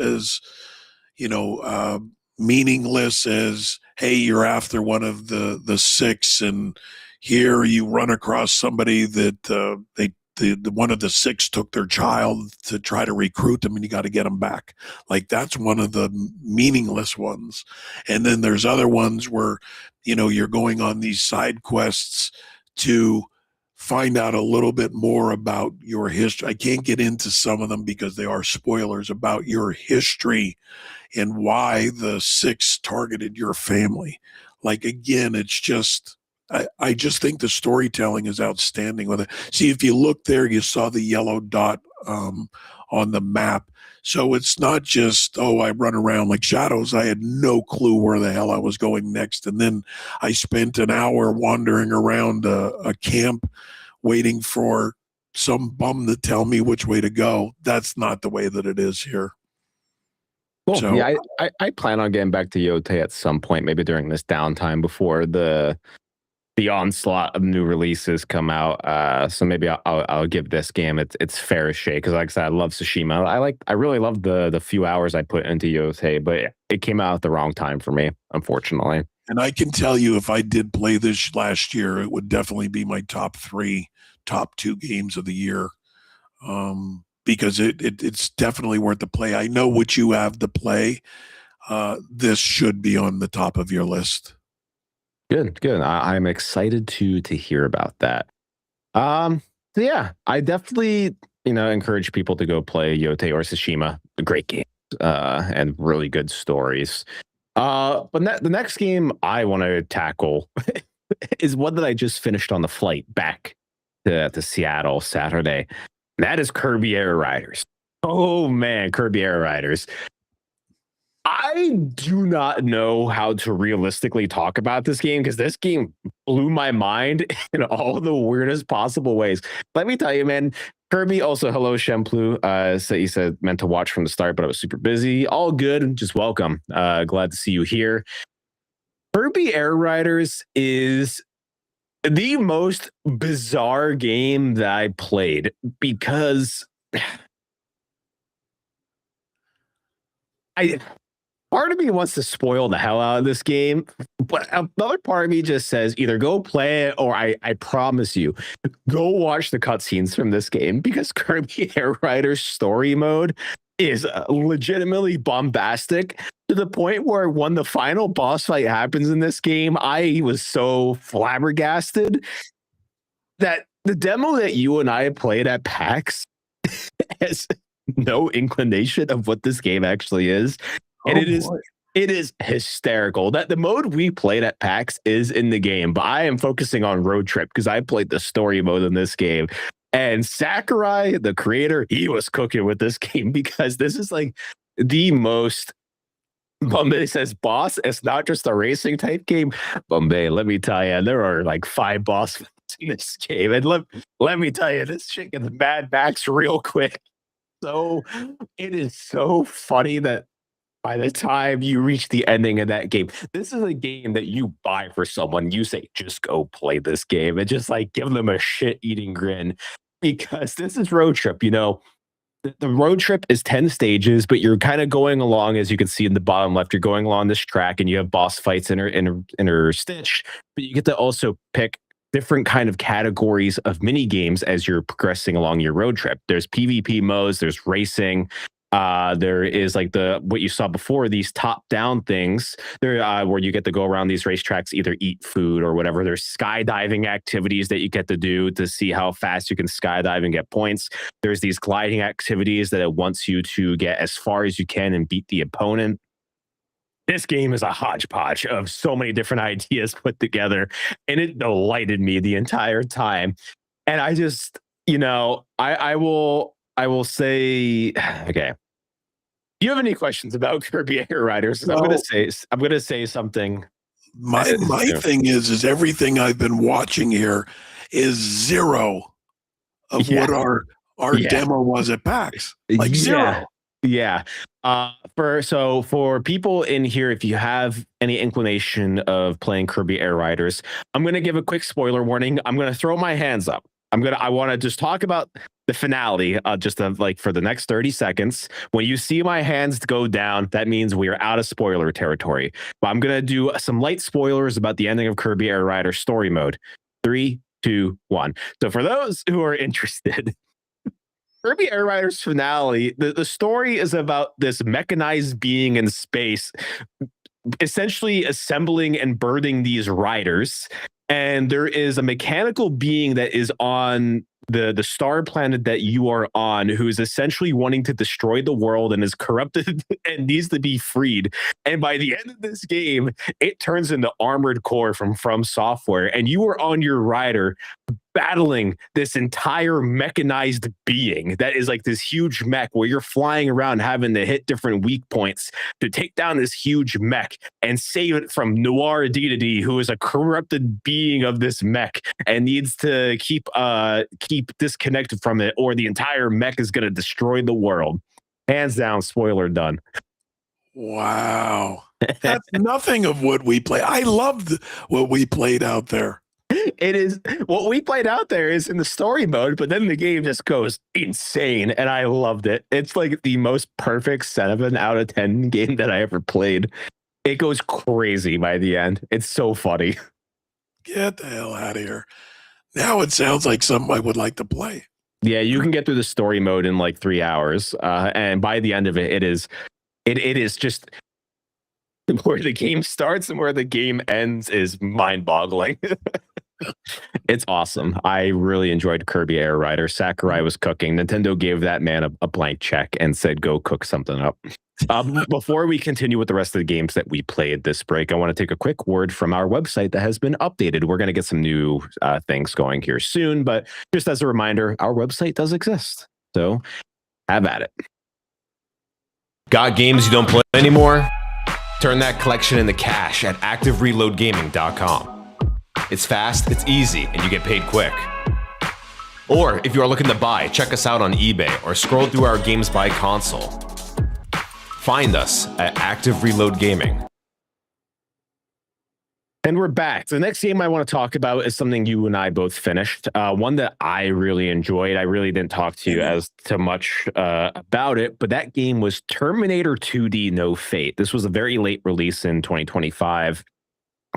you know uh, meaningless as, hey, you're after one of the six, and here you run across somebody that the one of the six took their child to try to recruit them, and you got to get them back. Like that's one of the meaningless ones. And then there's other ones where you're going on these side quests to find out a little bit more about your history. I can't get into some of them because they are spoilers about your history and why the six targeted your family. Like again, it's just I just think the storytelling is outstanding with it. See, if you look there, you saw the yellow dot on the map. So it's not just, oh, I run around like Shadows. I had no clue where the hell I was going next. And then I spent an hour wandering around a camp waiting for some bum to tell me which way to go. That's not the way that it is here. Cool. So Yeah, I plan on getting back to Yote at some point, maybe during this downtime before the onslaught of new releases come out. So maybe I'll give this game its fair shake because, like I said, I love Tsushima. I really love the few hours I put into Yote, but it came out at the wrong time for me, unfortunately. and I can tell you, if I did play this last year, it would definitely be my top three, top two games of the year. Because it's definitely worth the play. I know what you have to play. This should be on the top of your list. Good, good. I'm excited to hear about that. So yeah, I definitely encourage people to go play Yote or Tsushima. Great games, and really good stories. But the next game I want to tackle is one that I just finished on the flight back to Seattle Saturday. That is Kirby Air Riders. Oh man, Kirby Air Riders. I do not know how to realistically talk about this game because this game blew my mind in all the weirdest possible ways. Let me tell you, man. Kirby, also hello, Shemplu. So you said meant to watch from the start, but I was super busy. All good. Just welcome. Glad to see you here. Kirby Air Riders is the most bizarre game that I played because part of me wants to spoil the hell out of this game, but another part of me just says either go play it or I promise you, go watch the cutscenes from this game because Kirby Air Riders story mode is legitimately bombastic to the point where when the final boss fight happens in this game, I was so flabbergasted that the demo that you and I played at PAX has no inclination of what this game actually is. And it is hysterical that the mode we played at PAX is in the game, but I am focusing on Road Trip because I played the story mode in this game. And Sakurai, the creator, he was cooking with this game because this is like the most. Bombay says, boss, it's not just a racing type game. Bombay, let me tell you, there are like 5 boss fights in this game. And let me tell you, this shit gets Mad Max real quick. So it is so funny that by the time you reach the ending of that game, this is a game that you buy for someone. You say, just go play this game and just like give them a shit eating grin because this is Road Trip. The road trip is 10 stages, but you're kind of going along, as you can see in the bottom left, you're going along this track and you have boss fights interstitched, but you get to also pick different kind of categories of mini games as you're progressing along your road trip. There's PvP modes, there's racing, there is like what you saw before, these top-down things there where you get to go around these racetracks, either eat food or whatever. There's skydiving activities that you get to do to see how fast you can skydive and get points. There's these gliding activities that it wants you to get as far as you can and beat the opponent. This game is a hodgepodge of so many different ideas put together, and it delighted me the entire time. And I just, I will say, okay. Do you have any questions about Kirby Air Riders? No. I'm gonna say something. My thing is everything I've been watching here is zero of what our demo was at PAX. Like zero. Yeah. For people in here, if you have any inclination of playing Kirby Air Riders, I'm gonna give a quick spoiler warning. I'm gonna throw my hands up. I want to just talk about the finale, for the next 30 seconds. When you see my hands go down, that means we are out of spoiler territory. But I'm going to do some light spoilers about the ending of Kirby Air Rider story mode. 3, 2, 1. So for those who are interested, Kirby Air Rider's finale, the story is about this mechanized being in space, essentially assembling and birthing these riders. And there is a mechanical being that is on the star planet that you are on, who is essentially wanting to destroy the world and is corrupted and needs to be freed. And by the end of this game, it turns into Armored Core from Software, and you are on your rider battling this entire mechanized being that is like this huge mech where you're flying around having to hit different weak points to take down this huge mech and save it from Noir Dedede, who is a corrupted being of this mech and needs to keep disconnected from it, or the entire mech is going to destroy the world. Hands down, spoiler done. Wow. That's nothing of what we play. I loved what we played out there. It is what we played out there is in the story mode, but then the game just goes insane, and I loved it. It's like the most perfect 7 out of 10 game that I ever played. It goes crazy by the end. It's so funny. Get the hell out of here. Now it sounds like something I would like to play. Yeah, you can get through the story mode in like 3 hours, and by the end of it, it is just where the game starts and where the game ends is mind-boggling. It's awesome. I really enjoyed Kirby Air Rider. Sakurai was cooking. Nintendo gave that man a blank check and said, go cook something up. Before we continue with the rest of the games that we played this break, I want to take a quick word from our website that has been updated. We're going to get some new things going here soon, but just as a reminder, our website does exist. So have at it. Got games you don't play anymore? Turn that collection into cash at ActiveReloadGaming.com. It's fast, it's easy, and you get paid quick. Or if you are looking to buy, check us out on eBay or scroll through our games by console. Find us at Active Reload Gaming. And we're back. The next game I want to talk about is something you and I both finished. One that I really enjoyed. I really didn't talk to you as too much about it, but that game was Terminator 2D No Fate. This was a very late release in 2025.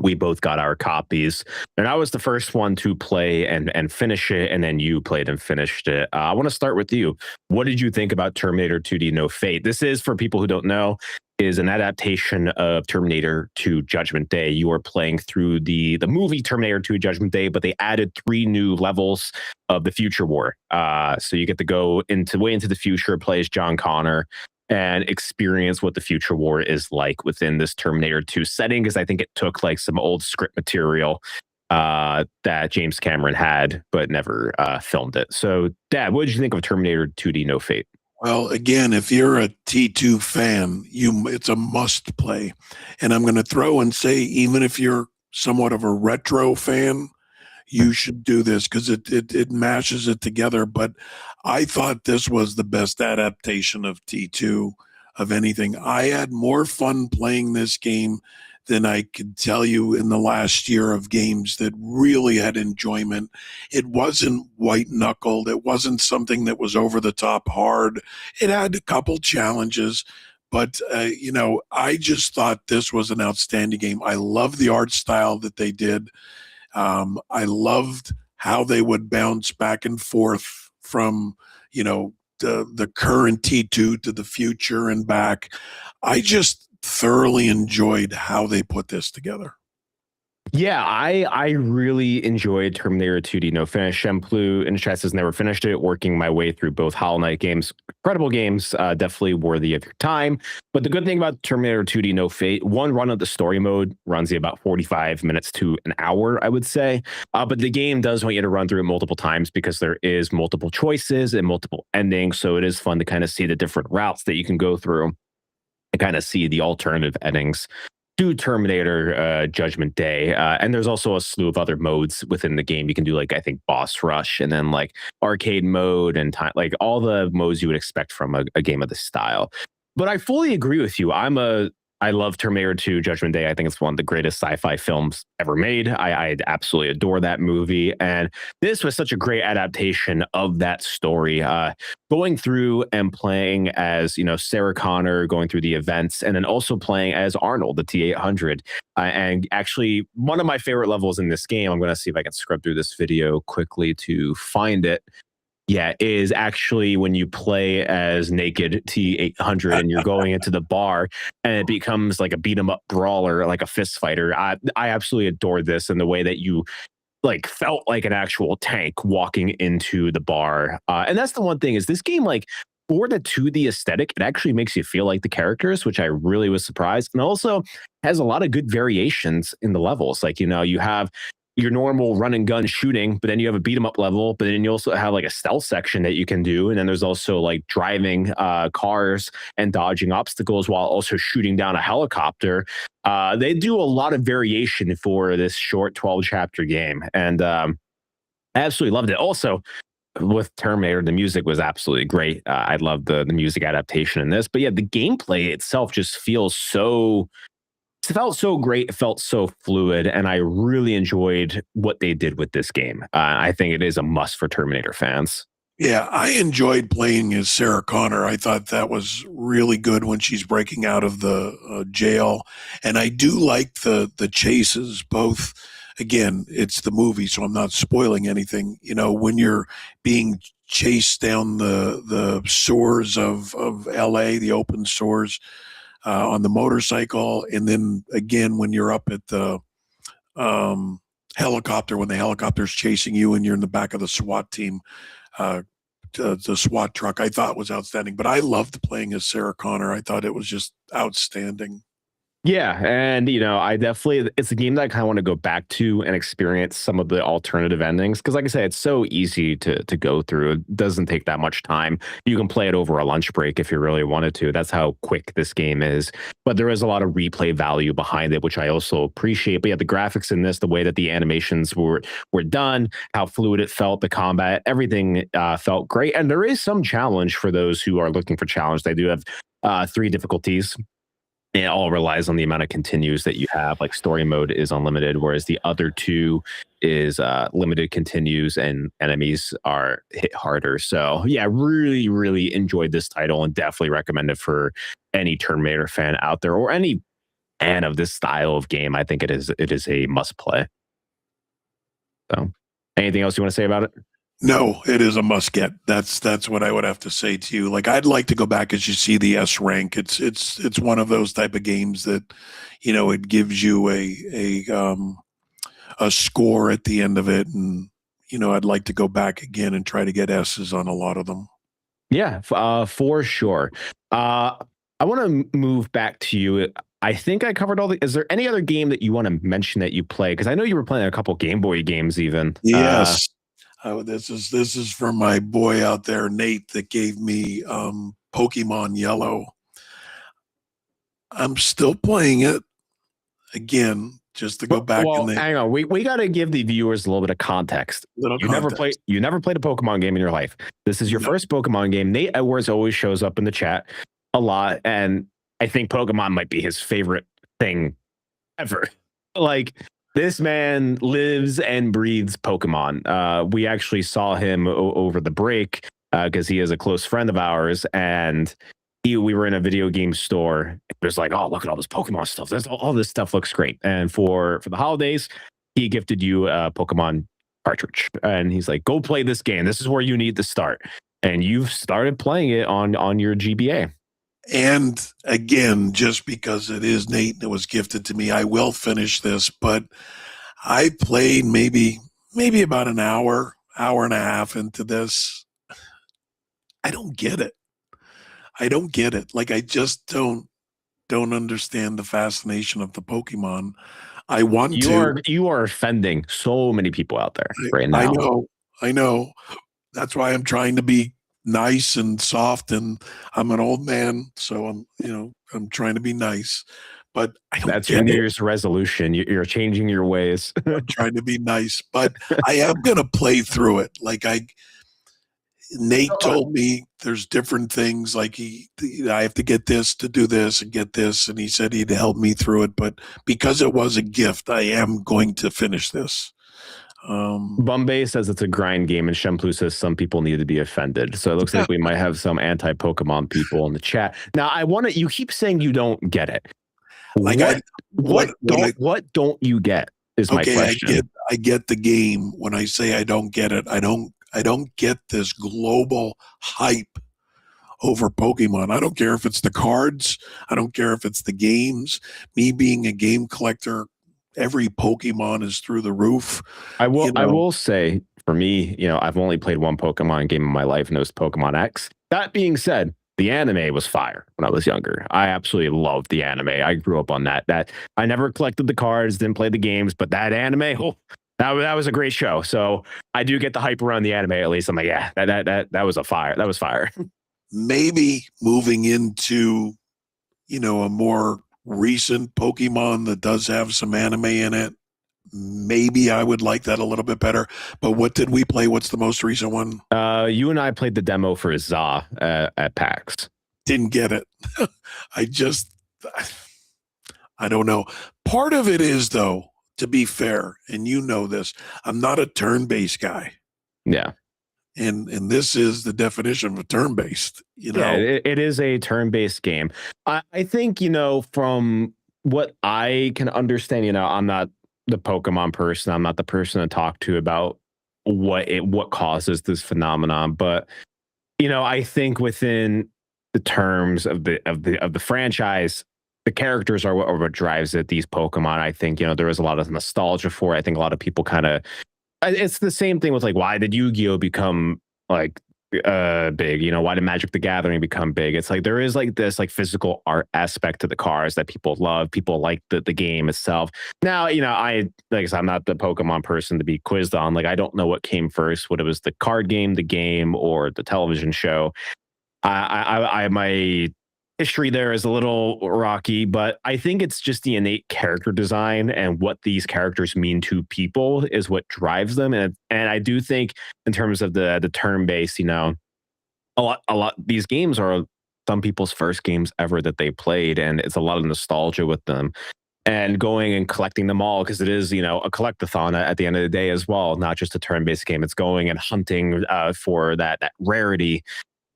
We both got our copies, and I was the first one to play and finish it, and then you played and finished it. I want to start with you. What did you think about Terminator 2D No Fate? This is, for people who don't know, is an adaptation of Terminator 2 Judgment Day. You are playing through the movie Terminator 2 Judgment Day, but they added 3 new levels of the Future War. So you get to go way into the future, play as John Connor, and experience what the future war is like within this Terminator 2 setting, because I think it took like some old script material that James Cameron had, but never filmed it. So, Dad, what did you think of Terminator 2D No Fate? Well, again, if you're a T2 fan, it's a must play. And I'm going to throw and say, even if you're somewhat of a retro fan, you should do this because it mashes it together. But I thought this was the best adaptation of T2 of anything. I had more fun playing this game than I could tell you in the last year of games that really had enjoyment. It wasn't white knuckled. It wasn't something that was over the top hard. It had a couple challenges, but I just thought this was an outstanding game. I love the art style that they did. I loved how they would bounce back and forth from, the current T2 to the future and back. I just thoroughly enjoyed how they put this together. Yeah, I really enjoyed Terminator 2D No Finish. Shemplu in chat says never finished it, working my way through both Hollow Knight games. Incredible games, definitely worthy of your time. But the good thing about Terminator 2D No Fate, one run of the story mode runs you about 45 minutes to an hour, I would say. But the game does want you to run through it multiple times because there is multiple choices and multiple endings. So it is fun to kind of see the different routes that you can go through and kind of see the alternative endings to Terminator Judgment Day. And there's also a slew of other modes within the game. You can do like, I think, boss rush and then like arcade mode and time, like all the modes you would expect from a game of this style. But I fully agree with you. I love Terminator 2 Judgment Day. I think it's one of the greatest sci-fi films ever made. I absolutely adore that movie. And this was such a great adaptation of that story. Going through and playing as, Sarah Connor, going through the events, and then also playing as Arnold, the T-800. And actually, one of my favorite levels in this game, I'm going to see if I can scrub through this video quickly to find it. Yeah, is actually when you play as naked T-800 and you're going into the bar and it becomes like a beat 'em up brawler, like a fist fighter. I absolutely adored this and the way that you like felt like an actual tank walking into the bar. And that's the one thing is this game, like for the 2D aesthetic, it actually makes you feel like the characters, which I really was surprised. And also has a lot of good variations in the levels. Like, you have your normal run and gun shooting, but then you have a beat 'em up level, but then you also have like a stealth section that you can do. And then there's also like driving cars and dodging obstacles while also shooting down a helicopter. They do a lot of variation for this short 12 chapter game. And I absolutely loved it. Also, with Terminator, the music was absolutely great. I love the music adaptation in this. But yeah, the gameplay itself just feels it felt so great. It felt so fluid. And I really enjoyed what they did with this game. I think it is a must for Terminator fans. Yeah, I enjoyed playing as Sarah Connor. I thought that was really good when she's breaking out of the jail. And I do like the chases, both. Again, it's the movie, so I'm not spoiling anything. When you're being chased down the sewers of LA, the open sewers, on the motorcycle, and then again when you're up at the helicopter, when the helicopter's chasing you and you're in the back of the SWAT team, the SWAT truck, I thought was outstanding. But I loved playing as Sarah Connor. I thought it was just outstanding. Yeah, and it's a game that I kind of want to go back to and experience some of the alternative endings because, like I said, it's so easy to go through. It doesn't take that much time. You can play it over a lunch break if you really wanted to. That's how quick this game is. But there is a lot of replay value behind it, which I also appreciate. But yeah, the graphics in this, the way that the animations were done, how fluid it felt, the combat, everything felt great. And there is some challenge for those who are looking for challenge. They do have 3 difficulties. It all relies on the amount of continues that you have. Like story mode is unlimited, whereas the other 2 is limited continues and enemies are hit harder. So yeah, really, really enjoyed this title and definitely recommend it for any Terminator fan out there or any fan of this style of game. I think it is a must play. So anything else you want to say about it? No, it is a must get. That's what I would have to say to you. Like I'd like to go back as you see the S rank. It's one of those type of games that, it gives you a score at the end of it, and I'd like to go back again and try to get S's on a lot of them. Yeah, for sure. I want to move back to you. I think I covered all the. Is there any other game that you want to mention that you play? Because I know you were playing a couple Game Boy games, even. Yes. This is from my boy out there, Nate, that gave me Pokemon Yellow. I'm still playing it again, just to go back. Hang on, we got to give the viewers a little bit of context. You never played a Pokemon game in your life. This is your first Pokemon game. Nate Edwards always shows up in the chat. a lot, and I think Pokemon might be his favorite thing ever. Like, this man lives and breathes Pokemon. We actually saw him over the break because he is a close friend of ours, and we were in a video game store. It was like, oh, look at all this Pokemon stuff. All this stuff looks great. And for the holidays, he gifted you a Pokemon cartridge, and he's like, go play this game. This is where you need to start. And you've started playing it on your GBA. And again, just because it is Nate and it was gifted to me, I will finish this. But I played maybe about an hour and a half into this. I don't get it. Like, I just don't understand the fascination of the Pokemon. I want you are offending so many people out there right now. I know. That's why I'm trying to be nice and soft, and I'm an old man, so I'm trying to be nice. But that's your New Year's resolution. You're changing your ways. I'm trying to be nice, but I am gonna play through it. Like, Nate told me there's different things, like I have to get this to do this and get this, and he said he'd help me through it. But because it was a gift, I am going to finish this. Bombay says it's a grind game, and Shemplu says some people need to be offended. So it looks like we might have some anti-Pokemon people in the chat. Now, you keep saying you don't get it. Like, what don't you get is my question. I get the game. When I say I don't get it, I don't get this global hype over Pokemon. I don't care if it's the cards. I don't care if it's the games. Me being a game collector, every Pokemon is through the roof. I will say, for me, I've only played one Pokemon game in my life, and it was Pokemon X. That being said, the anime was fire when I was younger. I absolutely loved the anime. I grew up on that. That I never collected the cards, didn't play the games, but that anime, that was a great show. So I do get the hype around the anime, at least. I'm like, yeah, that was a fire. That was fire. Maybe moving into, a more recent Pokemon that does have some anime in it, maybe I would like that a little bit better. But what did we play? What's the most recent one? You and I played the demo for ZA at PAX. Didn't get it. I don't know. Part of it is, though, to be fair, and you know this, I'm not a turn-based guy. Yeah. And this is the definition of a turn-based, Yeah, it is a turn-based game. I think, from what I can understand, I'm not the Pokemon person. I'm not the person to talk to about what causes this phenomenon. But, I think within the terms of the franchise, the characters are what drives it. These Pokemon, I think, there is a lot of nostalgia for it. I think a lot of people it's the same thing with, like, why did Yu-Gi-Oh become like big? Why did Magic the Gathering become big? It's like there is like this like physical art aspect to the cards that people love. People like the game itself. Now, I said, I'm not the Pokemon person to be quizzed on. Like, I don't know what came first, what it was, the card game, the game, or the television show. My history there is a little rocky, but I think it's just the innate character design and what these characters mean to people is what drives them. And I do think in terms of the turn-based, a lot these games are some people's first games ever that they played, and it's a lot of nostalgia with them. And going and collecting them all, because it is, a collectathon at the end of the day as well, not just a turn-based game. It's going and hunting for that rarity.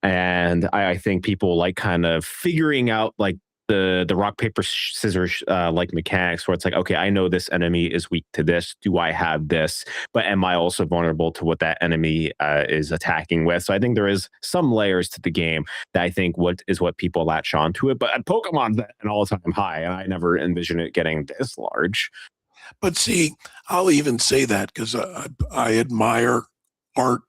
And I think people like kind of figuring out like the rock, paper, scissors like mechanics, where it's like, okay, I know this enemy is weak to this. Do I have this? But am I also vulnerable to what that enemy is attacking with? So I think there is some layers to the game that I think what people latch on to it. But at Pokemon's at an all-time high, and I never envisioned it getting this large. But see, I'll even say that because I admire art.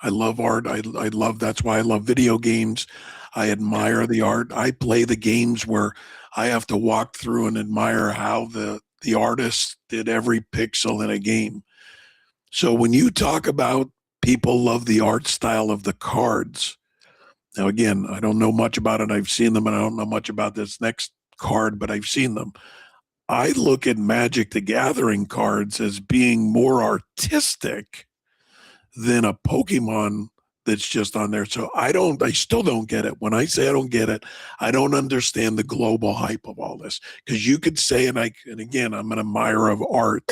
I love art. I love, that's why I love video games. I admire the art. I play the games where I have to walk through and admire how the artist did every pixel in a game. So when you talk about people love the art style of the cards, now again, I don't know much about it. I've seen them, and I don't know much about this next card, but I've seen them. I look at Magic the Gathering cards as being more artistic than a Pokemon that's just on there. So I still don't get it. When I say I don't get it, I don't understand the global hype of all this. Because you could say, and again, I'm an admirer of art.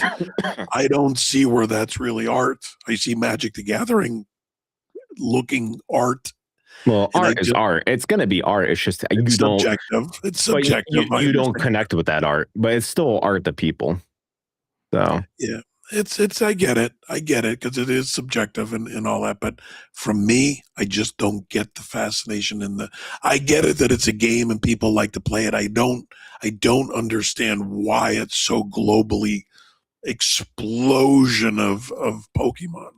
I don't see where that's really art. I see Magic the Gathering looking art. Well, art is art. It's going to be art. It's just it's subjective. It's subjective. You don't connect with that art, but it's still art to people. So yeah, it's I get it because it is subjective and all that. But from me, I just don't get the fascination in the. I get it that it's a game and people like to play it. I don't understand why it's so globally explosion of Pokemon.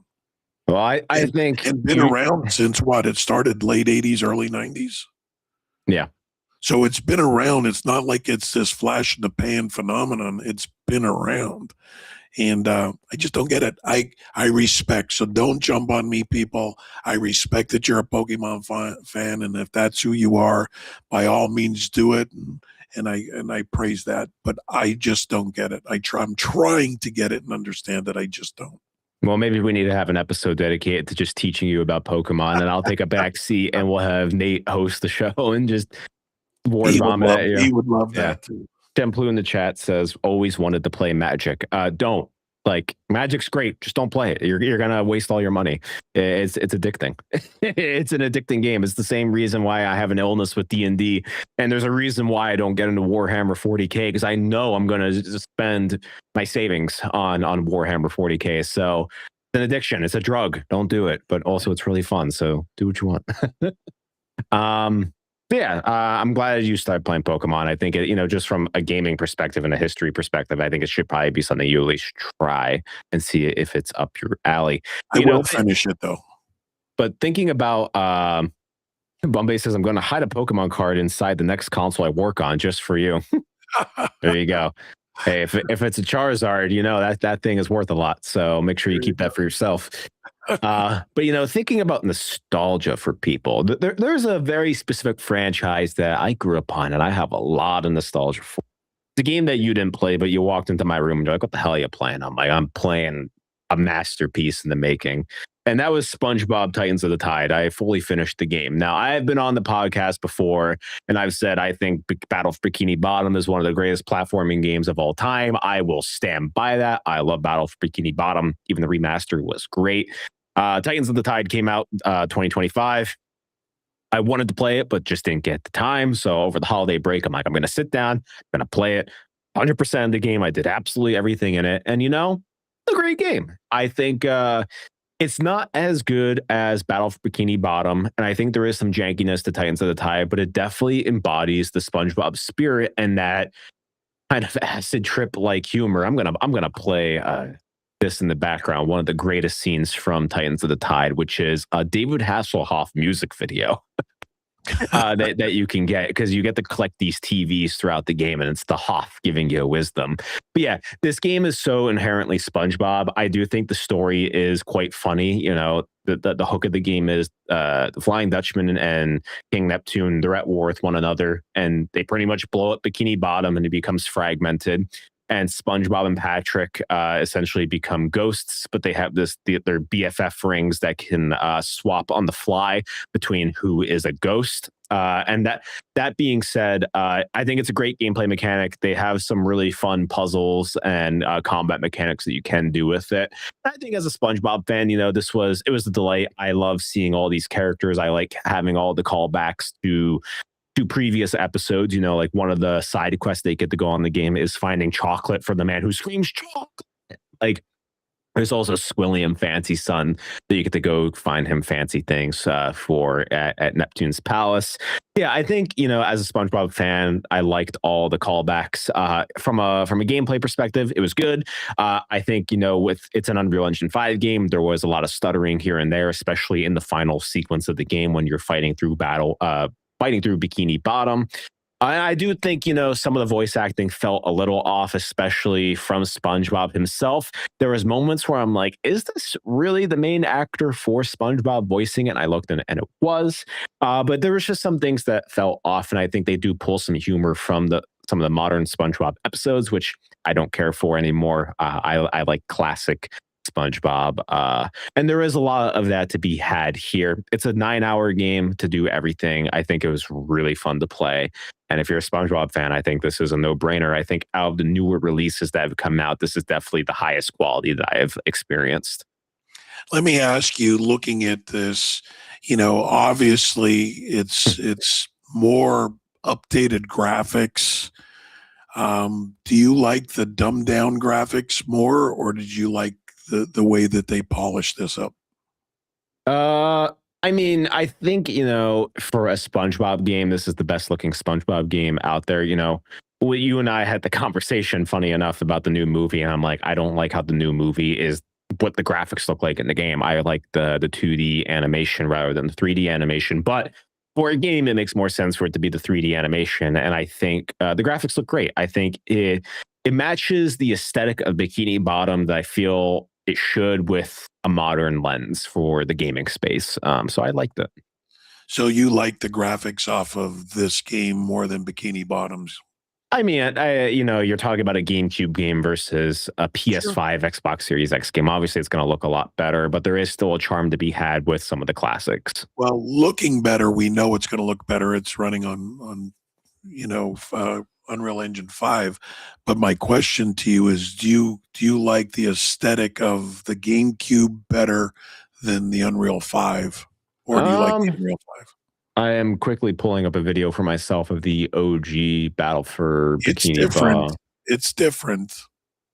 Well, I think and been around since what? It started late 80s, early 90s. Yeah. So it's been around. It's not like it's this flash in the pan phenomenon. It's been around. And I just don't get it. I respect. So don't jump on me, people. I respect that you're a Pokemon fan. And if that's who you are, by all means do it. And I praise that. But I just don't get it. I'm trying to get it and understand it. I just don't. Well, maybe we need to have an episode dedicated to just teaching you about Pokemon, and I'll take a back seat and we'll have Nate host the show and just word vomit at you. He would love that too. Templu in the chat says, always wanted to play Magic. Don't. Like, Magic's great. Just don't play it. You're going to waste all your money. It's addicting. It's an addicting game. It's the same reason why I have an illness with D&D. And there's a reason why I don't get into Warhammer 40K, because I know I'm going to spend my savings on Warhammer 40K. So it's an addiction. It's a drug. Don't do it. But also it's really fun. So do what you want. I'm glad you started playing Pokemon. I think just from a gaming perspective and a history perspective, I think it should probably be something you at least try and see if it's up your alley. I will finish it though. But thinking about, Bombay says, I'm going to hide a Pokemon card inside the next console I work on just for you. There you go. Hey, if it's a Charizard, that thing is worth a lot. So make sure you keep that for yourself. But thinking about nostalgia for people, there's a very specific franchise that I grew up on and I have a lot of nostalgia for. It's a game that you didn't play, but you walked into my room and you're like, what the hell are you playing? I'm like, I'm playing a masterpiece in the making. And that was SpongeBob Titans of the Tide. I fully finished the game. Now, I have been on the podcast before, and I've said I think Battle for Bikini Bottom is one of the greatest platforming games of all time. I will stand by that. I love Battle for Bikini Bottom. Even the remaster was great. Titans of the Tide came out 2025. I wanted to play it, but just didn't get the time. So over the holiday break, I'm like, I'm going to sit down, I'm going to play it. 100% of the game. I did absolutely everything in it. And, it's a great game. I think it's not as good as Battle for Bikini Bottom, and I think there is some jankiness to Titans of the Tide, but it definitely embodies the SpongeBob spirit and that kind of acid trip like humor. I'm gonna play this in the background. One of the greatest scenes from Titans of the Tide, which is a David Hasselhoff music video. That you can get, because you get to collect these TVs throughout the game, and it's the Hoff giving you wisdom. But yeah, this game is so inherently SpongeBob. I do think the story is quite funny. The hook of the game is the Flying Dutchman and King Neptune, they're at war with one another, and they pretty much blow up Bikini Bottom, and it becomes fragmented. And SpongeBob and Patrick essentially become ghosts, but they have their BFF rings that can swap on the fly between who is a ghost. And that being said, I think it's a great gameplay mechanic. They have some really fun puzzles and combat mechanics that you can do with it. I think as a SpongeBob fan, it was a delight. I love seeing all these characters. I like having all the callbacks to previous episodes. Like one of the side quests they get to go on the game is finding chocolate for the man who screams chocolate. Like, there's also Squilliam Fancy Son that you get to go find him fancy things for at Neptune's Palace. Yeah, I think, as a SpongeBob fan, I liked all the callbacks. From a gameplay perspective, it was good. I think, with it's an Unreal Engine 5 game, there was a lot of stuttering here and there, especially in the final sequence of the game when you're fighting through Bikini Bottom. I do think, some of the voice acting felt a little off, especially from SpongeBob himself. There was moments where I'm like, is this really the main actor for SpongeBob voicing it? And I looked and it was. But there was just some things that felt off. And I think they do pull some humor from some of the modern SpongeBob episodes, which I don't care for anymore. I like classic SpongeBob. And there is a lot of that to be had here. It's a 9-hour game to do everything. I think it was really fun to play. And if you're a SpongeBob fan, I think this is a no-brainer. I think out of the newer releases that have come out, this is definitely the highest quality that I have experienced. Let me ask you, looking at this, obviously it's more updated graphics. Do you like the dumbed down graphics more, or did you like the way that they polished this up? I mean, I think, for a SpongeBob game, this is the best looking SpongeBob game out there. Well, you and I had the conversation, funny enough, about the new movie, and I'm like, I don't like how the new movie is what the graphics look like in the game. I like the 2D animation rather than the 3D animation. But for a game, it makes more sense for it to be the 3D animation. And I think the graphics look great. I think it matches the aesthetic of Bikini Bottom that I feel it should with a modern lens for the gaming space. So I liked it. So you like the graphics off of this game more than Bikini Bottoms? I mean, you're talking about a GameCube game versus a PS5 Xbox Series X game. Obviously, it's going to look a lot better, but there is still a charm to be had with some of the classics. Well, looking better, we know it's going to look better. It's running on Unreal Engine 5. But my question to you is, do you like the aesthetic of the GameCube better than the Unreal 5, or do you like the Unreal 5? I am quickly pulling up a video for myself of the OG Battle for Bikini Bottom. It's different.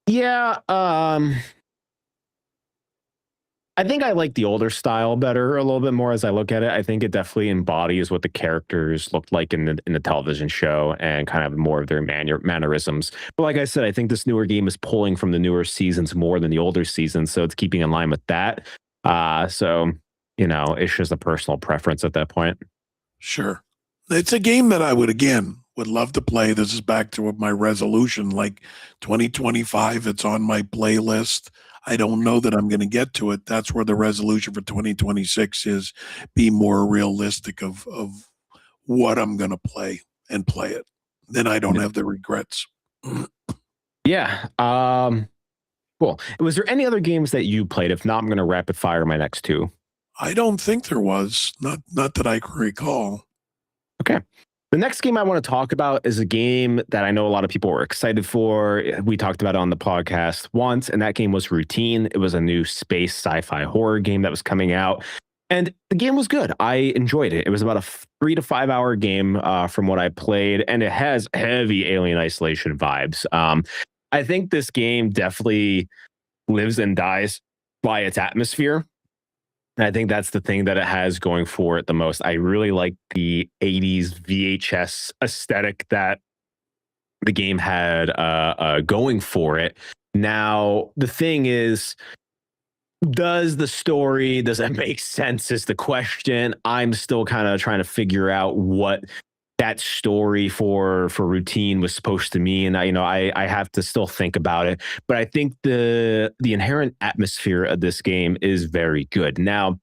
Yeah. I think I like the older style better a little bit more as I look at it. I think it definitely embodies what the characters looked like in the television show and kind of more of their mannerisms. But like I said, I think this newer game is pulling from the newer seasons more than the older seasons, so it's keeping in line with that. So it's just a personal preference at that point. Sure. It's a game that I would love to play. This is back to my resolution, like 2025. It's on my playlist. I don't know that I'm going to get to it. That's where the resolution for 2026 is: be more realistic of what I'm going to play and play it. Then I don't have the regrets. Yeah. Cool. Was there any other games that you played? If not, I'm going to rapid fire my next two. I don't think there was. Not that I can recall. Okay. The next game I want to talk about is a game that I know a lot of people were excited for. We talked about it on the podcast once, and that game was Routine. It was a new space sci-fi horror game that was coming out, and the game was good. I enjoyed it. It was about a 3 to 5 hour game from what I played, and it has heavy Alien Isolation vibes. I think this game definitely lives and dies by its atmosphere. I think that's the thing that it has going for it the most. I really like the 80s VHS aesthetic that the game had going for it. Now, the thing is, does it make sense is the question. I'm still kind of trying to figure out what that story for Routine was supposed to mean. I have to still think about it, but I think the inherent atmosphere of this game is very good. Now,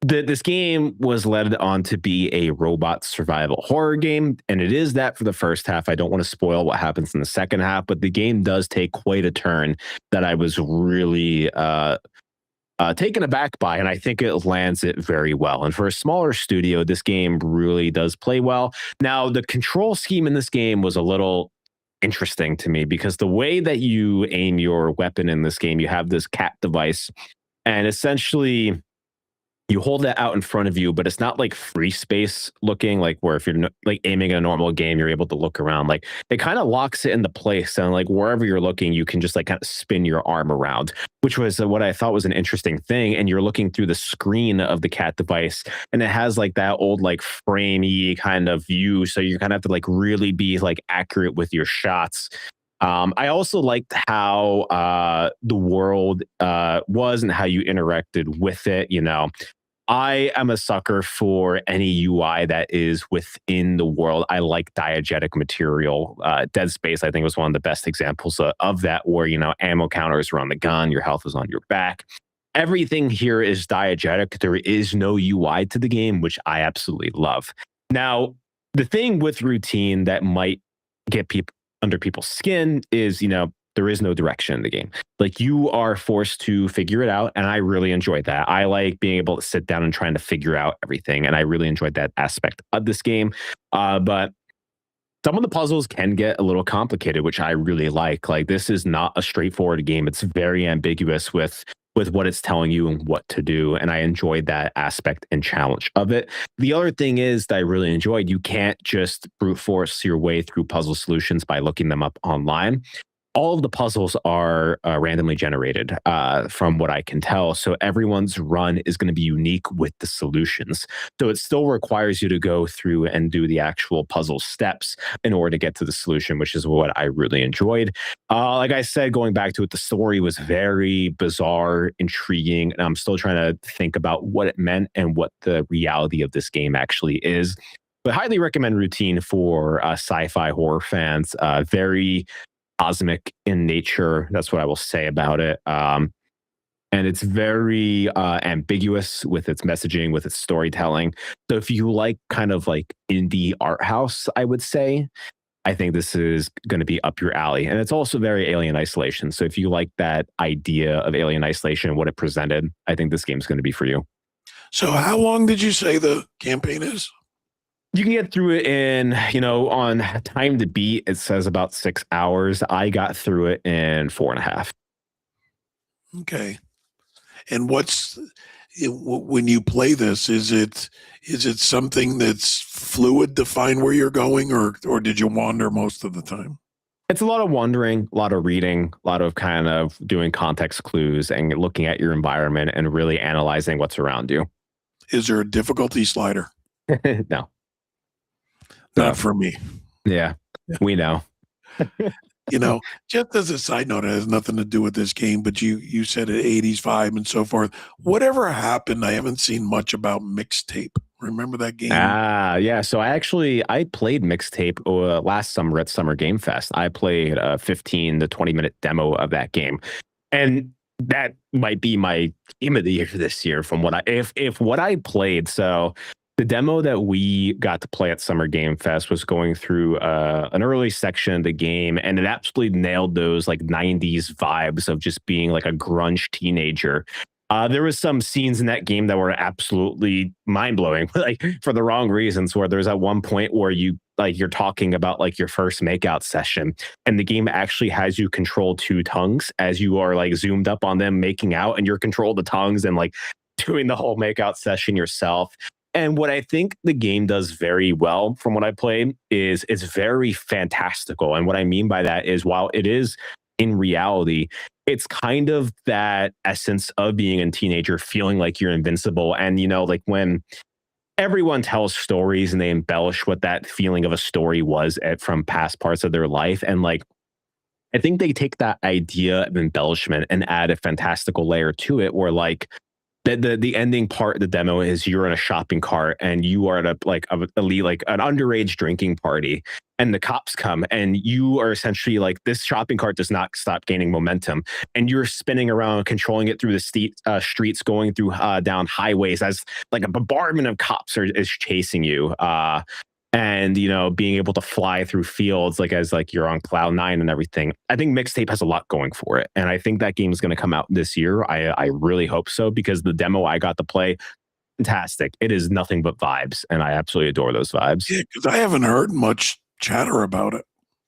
this game was led on to be a robot survival horror game, and it is that for the first half. I don't want to spoil what happens in the second half, but the game does take quite a turn that I was really taken aback by, and I think it lands it very well. And for a smaller studio, this game really does play well. Now, the control scheme in this game was a little interesting to me because the way that you aim your weapon in this game, you have this cat device, and essentially you hold that out in front of you, but it's not like free space looking, like where if you're like aiming a normal game, you're able to look around. Like it kind of locks it into place, and like wherever you're looking, you can just like kind of spin your arm around, which was what I thought was an interesting thing. And you're looking through the screen of the cat device, and it has like that old like framey kind of view, so you kind of have to like really be like accurate with your shots. I also liked how the world was and how you interacted with it. I am a sucker for any UI that is within the world. I like diegetic material. Dead Space, I think, was one of the best examples of that, where, ammo counters are on the gun, your health is on your back. Everything here is diegetic. There is no UI to the game, which I absolutely love. Now, the thing with Routine that might get people under people's skin is, There is no direction in the game. Like, you are forced to figure it out, and I really enjoyed that. I like being able to sit down and trying to figure out everything, and I really enjoyed that aspect of this game. But some of the puzzles can get a little complicated, which I really like. Like, this is not a straightforward game. It's very ambiguous with what it's telling you and what to do. And I enjoyed that aspect and challenge of it. The other thing is that I really enjoyed, you can't just brute force your way through puzzle solutions by looking them up online. All of the puzzles are randomly generated, from what I can tell. So everyone's run is going to be unique with the solutions. So it still requires you to go through and do the actual puzzle steps in order to get to the solution, which is what I really enjoyed. Like I said, going back to it, the story was very bizarre, intriguing, and I'm still trying to think about what it meant and what the reality of this game actually is. But highly recommend Routine for sci-fi horror fans. Very cosmic in nature. That's what I will say about it. And it's very ambiguous with its messaging, with its storytelling. So if you like kind of like indie art house, I would say, I think this is going to be up your alley. And it's also very Alien Isolation. So if you like that idea of Alien Isolation and what it presented, I think this game's going to be for you. So how long did you say the campaign is? You can get through it in, on time to beat, it says about 6 hours. I got through it in 4.5. Okay. And when you play this, is it something that's fluid to find where you're going, or did you wander most of the time? It's a lot of wandering, a lot of reading, a lot of kind of doing context clues and looking at your environment and really analyzing what's around you. Is there a difficulty slider? No. Not for me. Yeah, we know. Just as a side note, it has nothing to do with this game, but you said an 80s vibe and so forth. Whatever happened, I haven't seen much about Mixtape. Remember that game? Yeah. So I played Mixtape last summer at Summer Game Fest. I played a 15 to 20-minute demo of that game. And that might be my game of the year this year from what if what I played. So the demo that we got to play at Summer Game Fest was going through an early section of the game, and it absolutely nailed those like 90s vibes of just being like a grunge teenager. There was some scenes in that game that were absolutely mind-blowing, like for the wrong reasons, where there's at one point where you're talking about like your first makeout session, and the game actually has you control two tongues as you are like zoomed up on them making out, and you're control the tongues and like doing the whole makeout session yourself. And what I think the game does very well from what I played is it's very fantastical. And what I mean by that is, while it is in reality, it's kind of that essence of being a teenager, feeling like you're invincible. And, like when everyone tells stories and they embellish what that feeling of a story was from past parts of their life. And like, I think they take that idea of embellishment and add a fantastical layer to it, where like, the ending part of the demo is you're in a shopping cart and you are at an underage drinking party, and the cops come and you are essentially like, this shopping cart does not stop gaining momentum, and you're spinning around, controlling it through the streets, going through down highways as like a bombardment of cops is chasing you. And being able to fly through fields as you're on cloud nine and everything. I think Mixtape has a lot going for it, and I think that game is going to come out this year. I really hope so, because the demo I got to play, fantastic. It is nothing but vibes, and I absolutely adore those vibes. Yeah, because I haven't heard much chatter about it.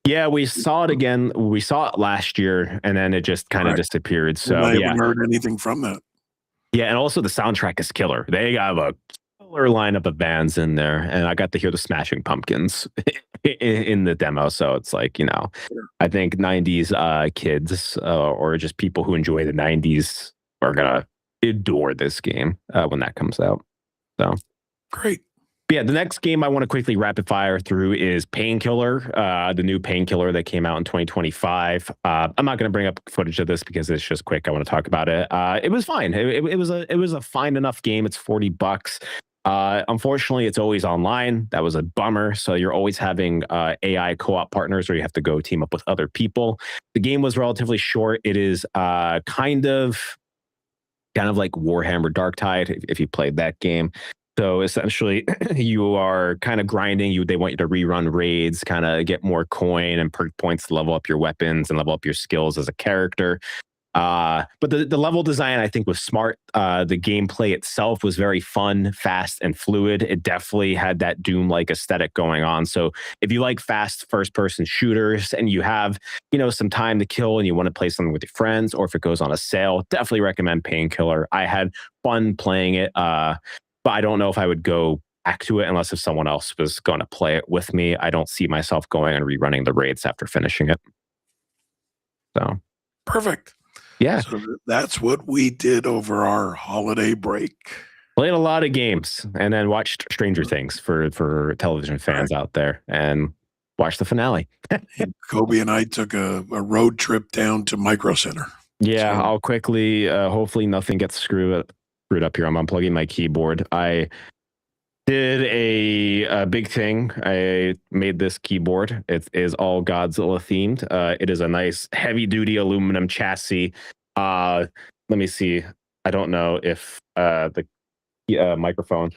Yeah, we saw it again. We saw it last year, and then it just kind of disappeared. So I haven't heard anything from that. Yeah, and also the soundtrack is killer. They have a lineup of bands in there, and I got to hear the Smashing Pumpkins in the demo. So it's like, I think 90s kids or just people who enjoy the 90s are gonna adore this game when that comes out. So great. But yeah, the next game I want to quickly rapid fire through is Painkiller, the new Painkiller that came out in 2025. I'm not going to bring up footage of this because it's just quick. I want to talk about it. It was fine. It was a fine enough game. It's $40. Unfortunately, it's always online. That was a bummer. So you're always having AI co-op partners, or you have to go team up with other people. The game was relatively short. It is kind of like Warhammer Darktide, if you played that game. So essentially, you are kind of grinding. They want you to rerun raids, kind of get more coin and perk points to level up your weapons and level up your skills as a character. But the level design, I think, was smart. The gameplay itself was very fun, fast, and fluid. It definitely had that Doom-like aesthetic going on. So if you like fast first-person shooters and you have, some time to kill and you want to play something with your friends, or if it goes on a sale, definitely recommend Painkiller. I had fun playing it, but I don't know if I would go back to it unless if someone else was going to play it with me. I don't see myself going and rerunning the raids after finishing it. So perfect. Yeah. So that's what we did over our holiday break. Played a lot of games and then watched Stranger Things for television fans out there, and watched the finale. And Kobe and I took a road trip down to Micro Center. Yeah, so I'll quickly, hopefully nothing gets screwed up here. I'm unplugging my keyboard. I did a big thing. I made this keyboard. It is all Godzilla themed. It is a nice heavy duty aluminum chassis. Let me see. I don't know if the microphone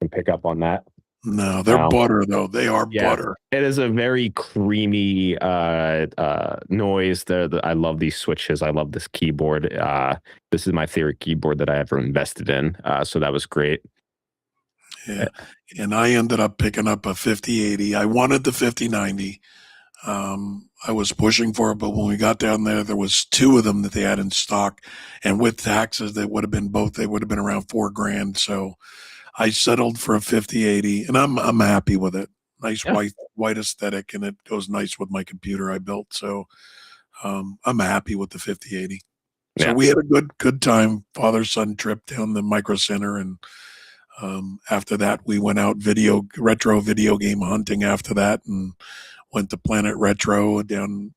can pick up on that. No, they're butter though. They are butter. It is a very creamy noise. I love these switches. I love this keyboard. This is my favorite keyboard that I ever invested in. So that was great. Yeah. And I ended up picking up a 5080. I wanted the 5090. I was pushing for it, but when we got down there was two of them that they had in stock, and with taxes, they would have been both. They would have been around $4,000. So I settled for a 5080, and I'm happy with it. Nice white aesthetic, and it goes nice with my computer I built. So I'm happy with the 5080. So we had a good time, father-son trip down the Micro Center, and after that, we went out retro video game hunting after that, and went to Planet Retro,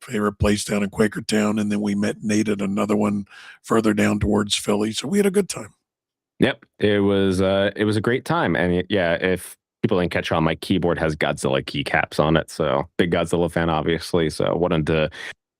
favorite place down in Quakertown, and then we met Nate at another one further down towards Philly. So we had a good time. Yep, it was a great time, and if people didn't catch on, my keyboard has Godzilla keycaps on it, so big Godzilla fan, obviously. So wanted to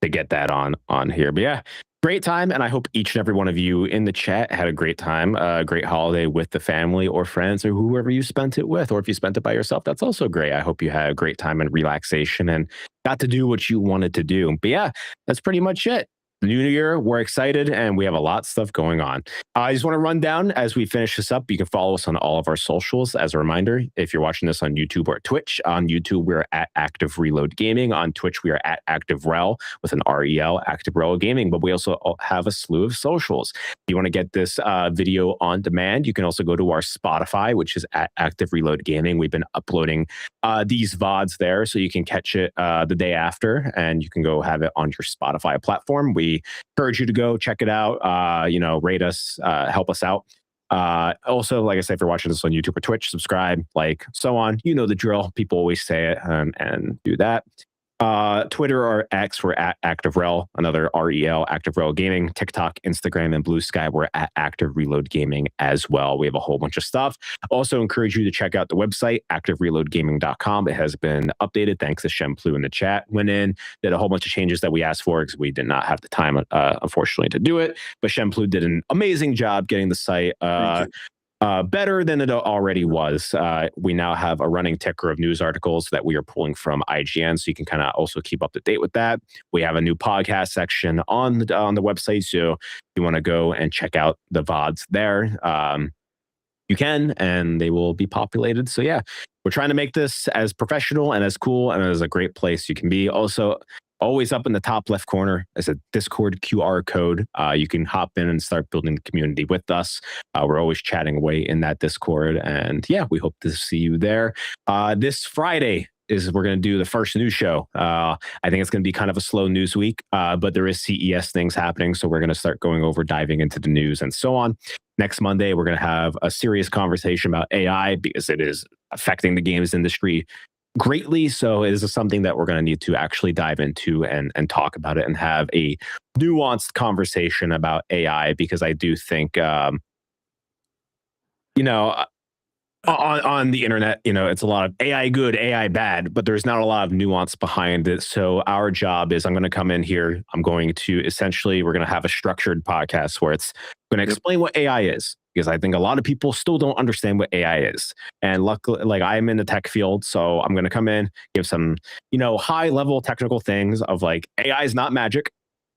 get that on here, but yeah. Great time, and I hope each and every one of you in the chat had a great time, a great holiday with the family or friends or whoever you spent it with, or if you spent it by yourself, that's also great. I hope you had a great time and relaxation and got to do what you wanted to do. But yeah, that's pretty much it. The new year, we're excited, and we have a lot of stuff going on. I just want to run down as we finish this up. You can follow us on all of our socials. As a reminder, if you're watching this on YouTube or Twitch, on YouTube, we're at Active Reload Gaming. On Twitch, we are at Active Rel with an REL, Active Rel Gaming. But we also have a slew of socials. If you want to get this video on demand, you can also go to our Spotify, which is at Active Reload Gaming. We've been uploading these VODs there, so you can catch it the day after, and you can go have it on your Spotify platform. We encourage you to go check it out, rate us, help us out. Also, like I said, if you're watching this on YouTube or Twitch, subscribe, so on. You know the drill. People always say it, and do that. Twitter or X, we're at ActiveRel, another REL, Active Rel Gaming. TikTok, Instagram, and Blue Sky, we're at Active Reload Gaming as well. We have a whole bunch of stuff. Also encourage you to check out the website, activereloadgaming.com. It has been updated thanks to Shemplu in the chat. Went in, did a whole bunch of changes that we asked for because we did not have the time, unfortunately, to do it. But Shemplu did an amazing job getting the site better than it already was. We now have a running ticker of news articles that we are pulling from IGN, so you can kind of also keep up to date with that. We have a new podcast section on the website, so if you want to go and check out the VODs there, you can, and they will be populated. So yeah, we're trying to make this as professional and as cool and as a great place you can be. Also, always up in the top left corner is a Discord QR code. You can hop in and start building the community with us. We're always chatting away in that Discord. And yeah, we hope to see you there. This Friday we're going to do the first news show. I think it's going to be kind of a slow news week, but there is CES things happening. So we're going to start diving into the news and so on. Next Monday, we're going to have a serious conversation about AI because it is affecting the games industry greatly. So it is something that we're going to need to actually dive into and talk about it and have a nuanced conversation about AI, because I do think, on the internet, it's a lot of AI good, AI bad, but there's not a lot of nuance behind it. So our job is, I'm going to come in here. I'm going to we're going to have a structured podcast where it's going to explain what AI is. because I think a lot of people still don't understand what AI is. And luckily, like I'm in the tech field, so I'm going to come in, give some, high level technical things of like AI is not magic.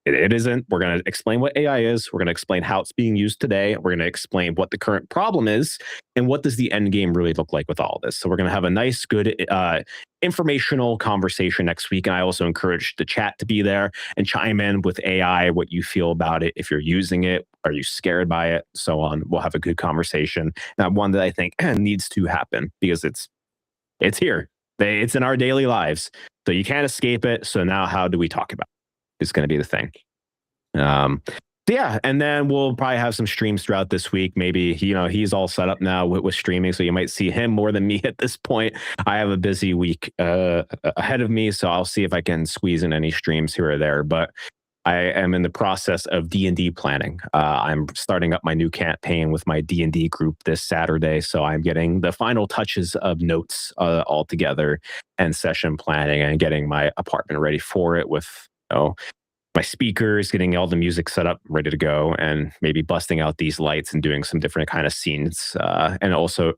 It isn't. We're going to explain what AI is. We're going to explain how it's being used today. We're going to explain what the current problem is and what does the end game really look like with all of this. So we're going to have a nice, good, informational conversation next week. And I also encourage the chat to be there and chime in with AI, what you feel about it. If you're using it, are you scared by it? So on. We'll have a good conversation. And one that I think needs to happen because it's here. It's in our daily lives. So you can't escape it. So now how do we talk about it? Is going to be the thing. Yeah, and then we'll probably have some streams throughout this week. Maybe he's all set up now with streaming, so you might see him more than me at this point. I have a busy week ahead of me, so I'll see if I can squeeze in any streams here or there. But I am in the process of D&D planning. I'm starting up my new campaign with my D&D group this Saturday, so I'm getting the final touches of notes all together and session planning and getting my apartment ready for it with my speakers, getting all the music set up, ready to go, and maybe busting out these lights and doing some different kind of scenes, and also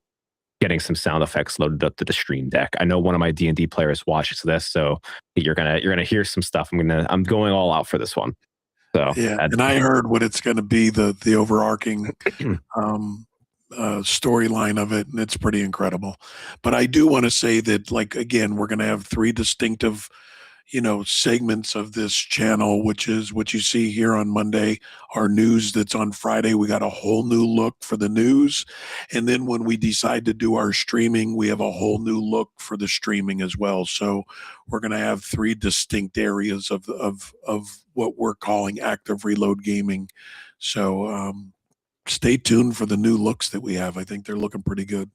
getting some sound effects loaded up to the Stream Deck. I know one of my D&D players watches this, so you're gonna hear some stuff. I'm going all out for this one. So yeah, and I heard what it's going to be, the overarching storyline of it, and it's pretty incredible. But I do want to say that, like, again, we're going to have 3 distinctive segments of this channel, which is what you see here on Monday, our news that's on Friday. We got a whole new look for the news. And then when we decide to do our streaming, we have a whole new look for the streaming as well. So we're going to have 3 distinct areas of what we're calling active reload gaming. So stay tuned for the new looks that we have. I think they're looking pretty good.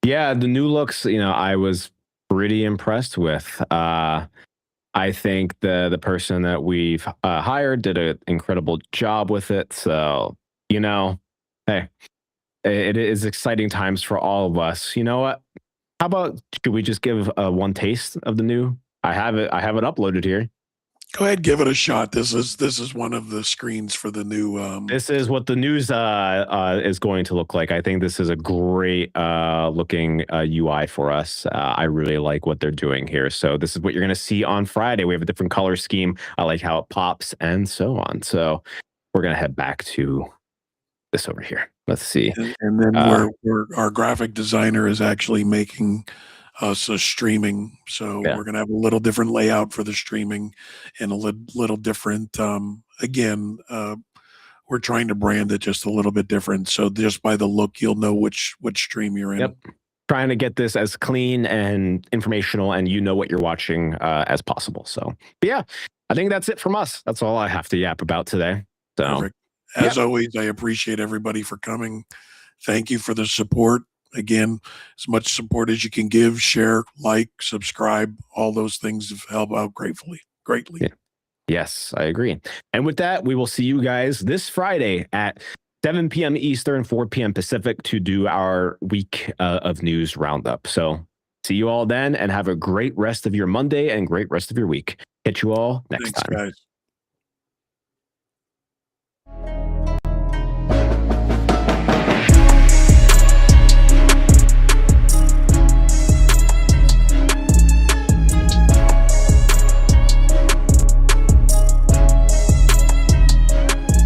Yeah, the new looks, I was pretty impressed with. I think the person that we've hired did an incredible job with it. So, hey, it is exciting times for all of us. You know what? How about, could we just give one taste of the new? I have it uploaded here. Go ahead, give it a shot. This is one of the screens for the new. This is what the news is going to look like. I think this is a great looking UI for us. I really like what they're doing here. So this is what you're going to see on Friday. We have a different color scheme. I like how it pops and so on. So we're going to head back to this over here. Let's see. And then our graphic designer is actually making us a streaming, so we're going to have a little different layout for the streaming and a little different. Again, we're trying to brand it just a little bit different, so just by the look you'll know which stream you're in. Yep, trying to get this as clean and informational and what you're watching as possible. So yeah, I think that's it from us. That's all I have to yap about today. So perfect. As always, I appreciate everybody for coming. Thank you for the support. Again, as much support as you can give, share, like, subscribe, all those things help out greatly. Yeah. Yes, I agree. And with that, we will see you guys this Friday at 7 p.m. Eastern, 4 p.m. Pacific to do our week of news roundup. So see you all then, and have a great rest of your Monday and great rest of your week. Catch you all next time. Guys.